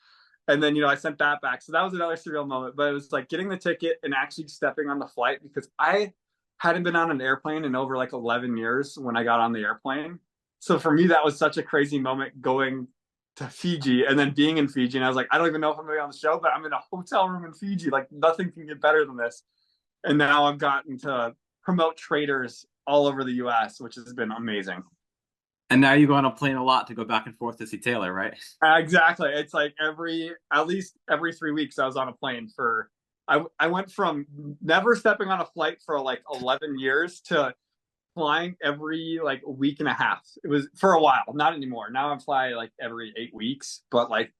And then, I sent that back. So that was another surreal moment. But it was like getting the ticket and actually stepping on the flight because I hadn't been on an airplane in over like 11 years when I got on the airplane. So for me, that was such a crazy moment going to Fiji and then being in Fiji. And I was like, I don't even know if I'm going to be on the show, but I'm in a hotel room in Fiji. Like nothing can get better than this. And now I've gotten to promote Traitors all over the US, which has been amazing. And now you go on a plane a lot to go back and forth to see Taylor, right? Exactly. It's like at least every 3 weeks I was on a plane for, I went from never stepping on a flight for like 11 years to flying every like week and a half. It was for a while, not anymore. Now I'm flying like every 8 weeks, but like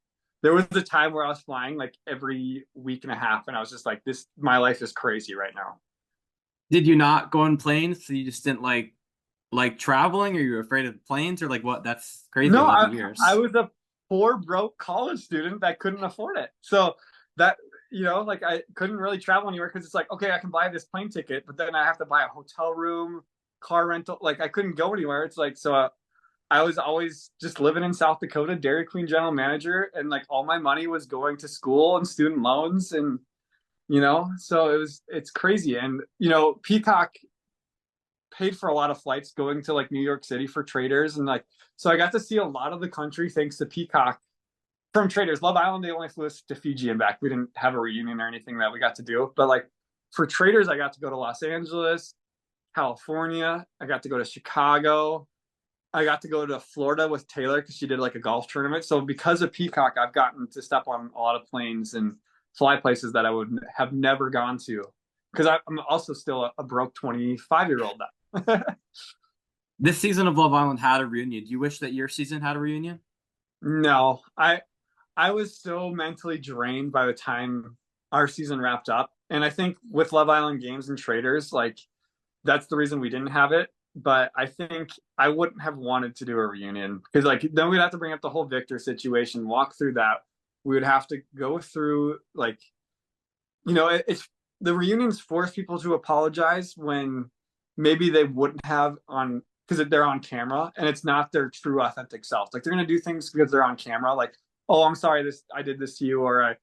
there was a time where I was flying like every week and a half, and I was just like, my life is crazy right now. Did you not go on planes? So you just didn't like traveling, or you were afraid of planes, or like what? That's crazy. No, 11 I years. was a poor broke college student that couldn't afford it. So that like I couldn't really travel anywhere because it's like, okay, I can buy this plane ticket, but then I have to buy a hotel room, car rental. Like I couldn't go anywhere. It's like so I was always just living in South Dakota, Dairy Queen general manager, and like all my money was going to school and student loans and so it's crazy. And Peacock paid for a lot of flights going to like New York City for Traitors and like so I got to see a lot of the country thanks to Peacock from Traitors. Love Island, they only flew us to Fiji and back. We didn't have a reunion or anything that we got to do. But like for Traitors, I got to go to Los Angeles, California. I got to go to Chicago. I got to go to Florida with Taylor because she did like a golf tournament. So because of Peacock, I've gotten to step on a lot of planes and fly places that I would have never gone to. Because I'm also still a broke 25-year-old now. This season of Love Island had a reunion. Do you wish that your season had a reunion? No, I was so mentally drained by the time our season wrapped up. And I think with Love Island Games and Traitors, like that's the reason we didn't have it. But I think I wouldn't have wanted to do a reunion because like then we'd have to bring up the whole Victor situation, walk through that. We would have to go through like it's the reunions force people to apologize when maybe they wouldn't have on because they're on camera and it's not their true authentic self. Like they're gonna do things because they're on camera, like, oh, I'm sorry, this I did this to you, or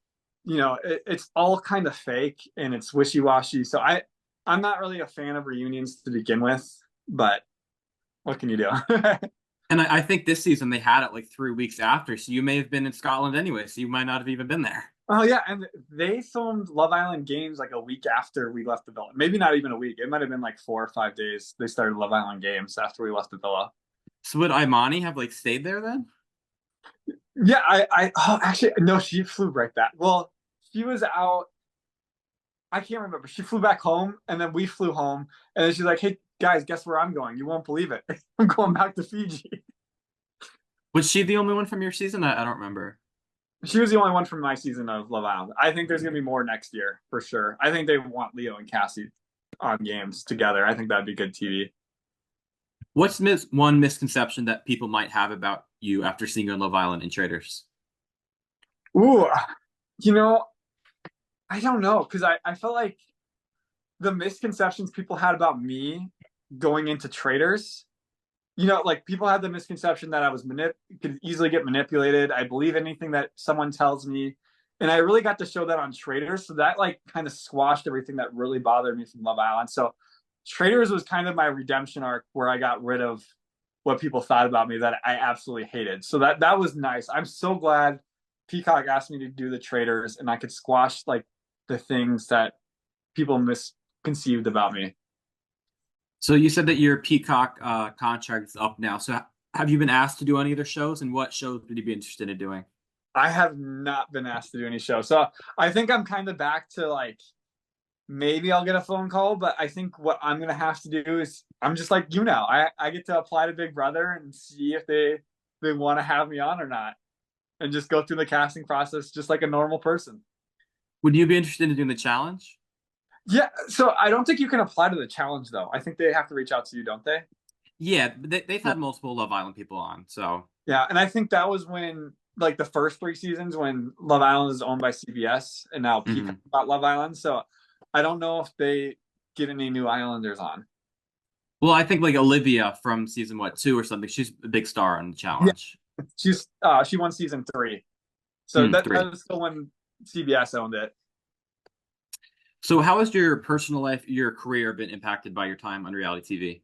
it's all kind of fake and it's wishy-washy. So I'm not really a fan of reunions to begin with, but what can you do? And I think this season they had it like 3 weeks after, so you may have been in Scotland anyway, so you might not have even been there. Oh yeah, and they filmed Love Island Games like a week after we left the villa. Maybe not even a week. It might have been like 4 or 5 days. They started Love Island Games after we left the villa. So would Imani have like stayed there then? Yeah, oh, actually no, she flew right back. Well, she was out. I can't remember. She flew back home, and then we flew home, and then she's like, "Hey guys, guess where I'm going? You won't believe it. I'm going back to Fiji." Was she the only one from your season? I don't remember. She was the only one from my season of Love Island. I think there's gonna be more next year for sure. I think they want Leo and Cassie on games together. I think that'd be good TV. What's one misconception that people might have about you after seeing you on Love Island and Traitors? Ooh, you know, I don't know because I felt like the misconceptions people had about me going into Traitors. Like people had the misconception that I was could easily get manipulated. I believe anything that someone tells me, and I really got to show that on Traitors. So that like kind of squashed everything that really bothered me from Love Island. So Traitors was kind of my redemption arc where I got rid of what people thought about me that I absolutely hated. So that was nice. I'm so glad Peacock asked me to do the Traitors, and I could squash like the things that people misconceived about me. So you said that your Peacock contract is up now. So have you been asked to do any other shows, and what shows would you be interested in doing? I have not been asked to do any show. So I think I'm kind of back to like maybe I'll get a phone call, but I think what I'm gonna have to do is I'm just like you now. I get to apply to Big Brother and see if they want to have me on or not, and just go through the casting process just like a normal person. Would you be interested in doing the challenge? Yeah. So I don't think you can apply to the challenge though. I think they have to reach out to you, don't they? Yeah, they've had multiple Love Island people on. So Yeah, and I think that was when like the first 3 seasons when Love Island is owned by CBS and now Peacock got Love Island. So I don't know if they get any new Islanders on. well, I think like Olivia from season what 2 or something. She's a big star on the Yeah, challenge. she won season 3. So that 3. was still when CBS owned it. So how has your personal life, your career been impacted by your time on reality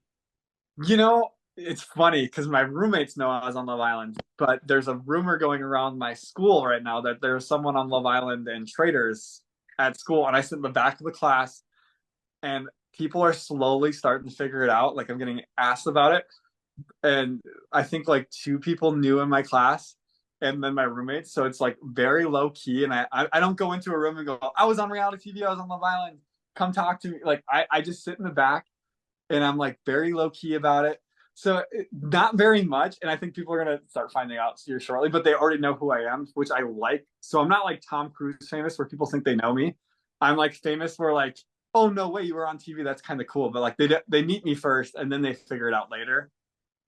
TV? It's funny because my roommates know I was on Love Island, but there's a rumor going around my school right now that there's someone on Love Island and Traitors at school, and I sit in the back of the class, and people are slowly starting to figure it out. Like I'm getting asked about it, and I think like 2 people knew in my class, and then my roommates. So it's like very low key, and I don't go into a room and go, I was on reality TV, I was on Love Island, come talk to me. Like I just sit in the back, and I'm like very low key about it. So not very much, and I think people are gonna start finding out here shortly. But they already know who I am, which I like. So I'm not like Tom Cruise famous, where people think they know me. I'm like famous where like oh no way, you were on TV, that's kind of cool. But like they meet me first and then they figure it out later.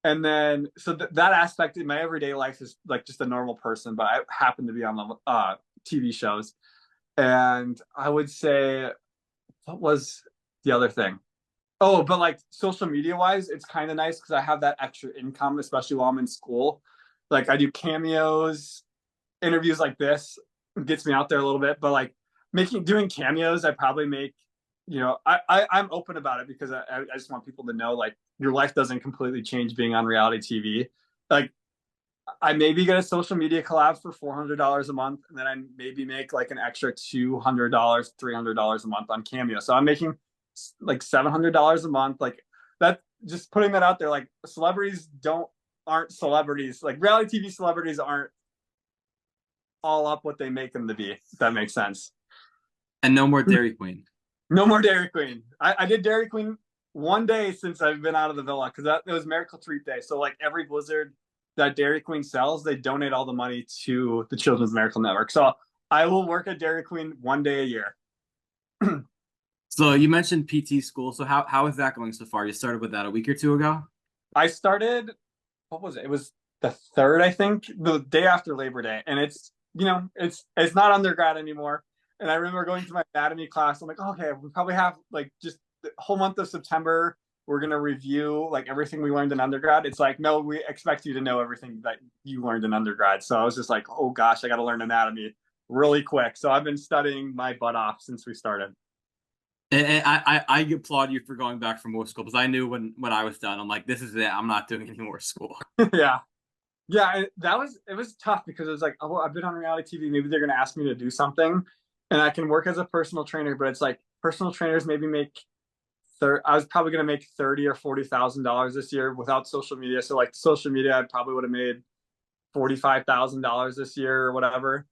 And then so that aspect in my everyday life is like just a normal person, but I happen to be on the TV shows. And I would say, what was the other thing? Oh, but like social media wise, it's kind of nice because I have that extra income, especially while I'm in school. Like I do cameos, interviews like this gets me out there a little bit, but like doing cameos, I probably make, I'm open about it because I just want people to know like your life doesn't completely change being on reality TV. Like I maybe get a social media collab for $400 a month, and then I maybe make like an extra $200, $300 a month on Cameo. So I'm making like $700 a month. Like that, just putting that out there. Like celebrities aren't celebrities. Like reality TV celebrities aren't all up what they make them to be. If that makes sense. And no more Dairy Queen. No more Dairy Queen. I did Dairy Queen one day since I've been out of the villa because it was Miracle Treat Day. So like every Blizzard that Dairy Queen sells, they donate all the money to the Children's Miracle Network. So I will work at Dairy Queen one day a year. So you mentioned PT school. So how is that going so far? You started with that a week or two ago? I started, what was it? It was the 3rd, I think, the day after Labor Day. And it's not undergrad anymore. And I remember going to my anatomy class. I'm like, oh, okay, we probably have like just the whole month of September. We're going to review like everything we learned in undergrad. It's like, no, we expect you to know everything that you learned in undergrad. So I was just like, oh gosh, I got to learn anatomy really quick. So I've been studying my butt off since we started. And I applaud you for going back for more school because I knew when I was done, I'm like, this is it. I'm not doing any more school. Yeah. Yeah. It was tough because it was like, oh, I've been on reality TV. Maybe they're going to ask me to do something and I can work as a personal trainer, but it's like personal trainers maybe make I was probably going to make $30,000 or $40,000 this year without social media. So like social media, I probably would have made $45,000 this year or whatever.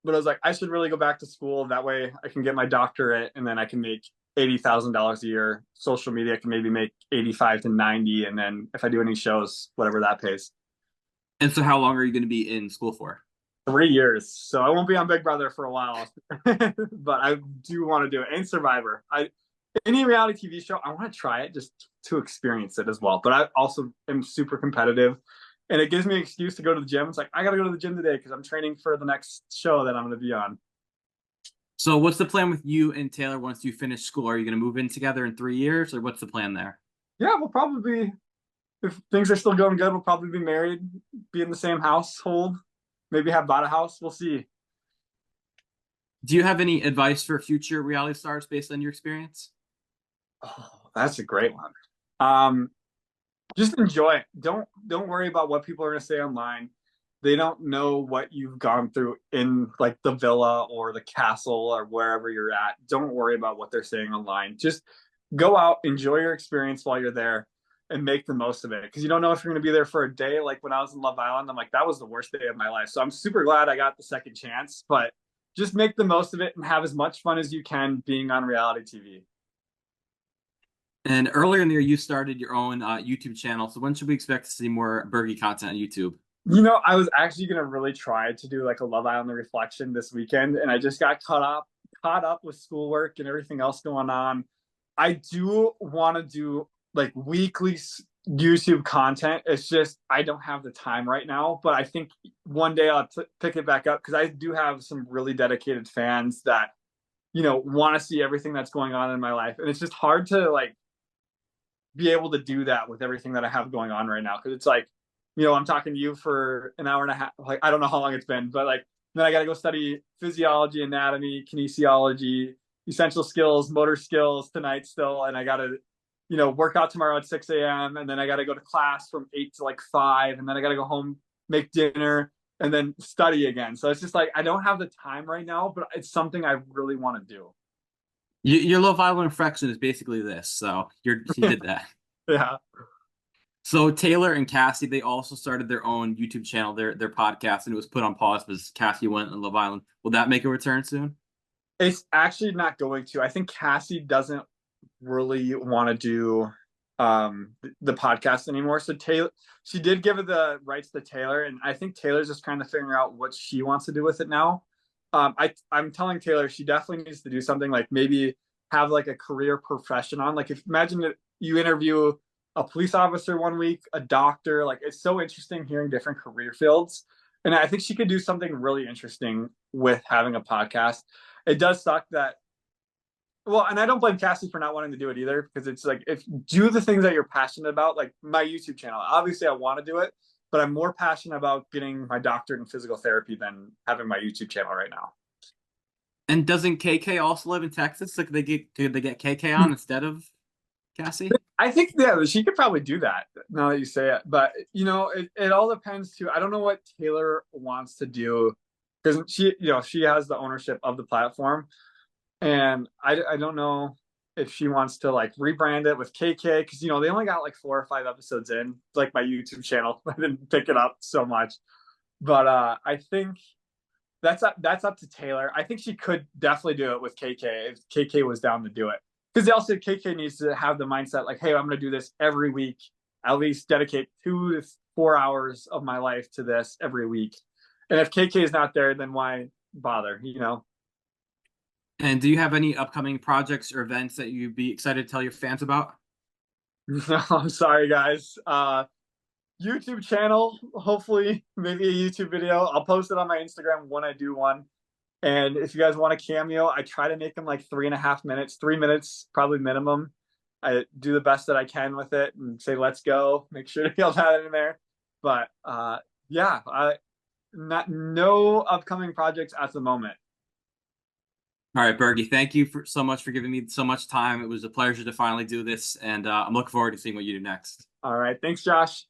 But I was like, I should really go back to school. That way I can get my doctorate and then I can make $80,000 a year. Social media can maybe make 85 to 90. And then if I do any shows, whatever that pays. And so how long are you going to be in school for? 3 years. So I won't be on Big Brother for a while, but I do want to do it. And Survivor. Any reality TV show, I want to try it just to experience it as well. But I also am super competitive and it gives me an excuse to go to the gym. It's like, I got to go to the gym today because I'm training for the next show that I'm going to be on. So what's the plan with you and Taylor once you finish school? Are you going to move in together in 3 years or what's the plan there? Yeah, we'll probably, if things are still going good, we'll probably be married, be in the same household, maybe have bought a house. We'll see. Do you have any advice for future reality stars based on your experience? Oh, that's a great one. Just enjoy it. Don't worry about what people are going to say online. They don't know what you've gone through in like the villa or the castle or wherever you're at. Don't worry about what they're saying online. Just go out, enjoy your experience while you're there and make the most of it. Because you don't know if you're going to be there for a day. Like when I was in Love Island, I'm like, that was the worst day of my life. So I'm super glad I got the second chance, but just make the most of it and have as much fun as you can being on reality TV. And earlier in the year, you started your own YouTube channel. So when should we expect to see more Bergie content on YouTube? I was actually gonna really try to do like a Love Island reflection this weekend, and I just got caught up with schoolwork and everything else going on. I do want to do like weekly YouTube content. It's just I don't have the time right now, but I think one day I'll pick it back up because I do have some really dedicated fans that want to see everything that's going on in my life, and it's just hard to like be able to do that with everything that I have going on right now because it's like I'm talking to you for an hour and a half. Like, I don't know how long it's been, but like, then I got to go study physiology, anatomy, kinesiology, essential skills, motor skills tonight still. And I got to, work out tomorrow at 6 a.m. And then I got to go to class from 8 to like 5. And then I got to go home, make dinner, and then study again. So it's just like, I don't have the time right now, but it's something I really want to do. Your Love Island reflection is basically this. So you did that. Yeah. So Taylor and Cassie, they also started their own YouTube channel, their podcast, and it was put on pause because Cassie went on Love Island. Will that make a return soon? It's actually not going to. I think Cassie doesn't really want to do the podcast anymore. So Taylor, she did give it the rights to Taylor, and I think Taylor's just kind of figuring out what she wants to do with it now. I'm telling Taylor she definitely needs to do something like maybe have like a career profession on. Like if imagine that you interview a police officer one week, a doctor, like it's so interesting hearing different career fields. And I think she could do something really interesting with having a podcast. It does suck that, well, and I don't blame Cassie for not wanting to do it either, because it's like, if do the things that you're passionate about, like my YouTube channel, obviously I want to do it, but I'm more passionate about getting my doctorate in physical therapy than having my YouTube channel right now. And doesn't KK also live in Texas? Like could they get KK on instead of Cassie? I think yeah, she could probably do that now that you say it. But you know, it all depends too. I don't know what Taylor wants to do because she, you know, she has the ownership of the platform, and I don't know if she wants to like rebrand it with KK because you know they only got like 4 or 5 episodes in, like my YouTube channel. I didn't pick it up so much, but I think that's up to Taylor. I think she could definitely do it with KK if KK was down to do it. Because also KK needs to have the mindset like, hey, I'm going to do this every week. At least dedicate 2 to 4 hours of my life to this every week. And if KK is not there, then why bother? You know. And do you have any upcoming projects or events that you'd be excited to tell your fans about? No, I'm sorry, guys. YouTube channel, hopefully, maybe a YouTube video. I'll post it on my Instagram when I do one. And if you guys want a cameo, I try to make them like 3.5 minutes, 3 minutes, probably minimum. I do the best that I can with it and say, let's go, make sure to yell that in there. But yeah, no upcoming projects at the moment. All right, Bergie, thank you so much for giving me so much time. It was a pleasure to finally do this, and I'm looking forward to seeing what you do next. All right. Thanks, Josh.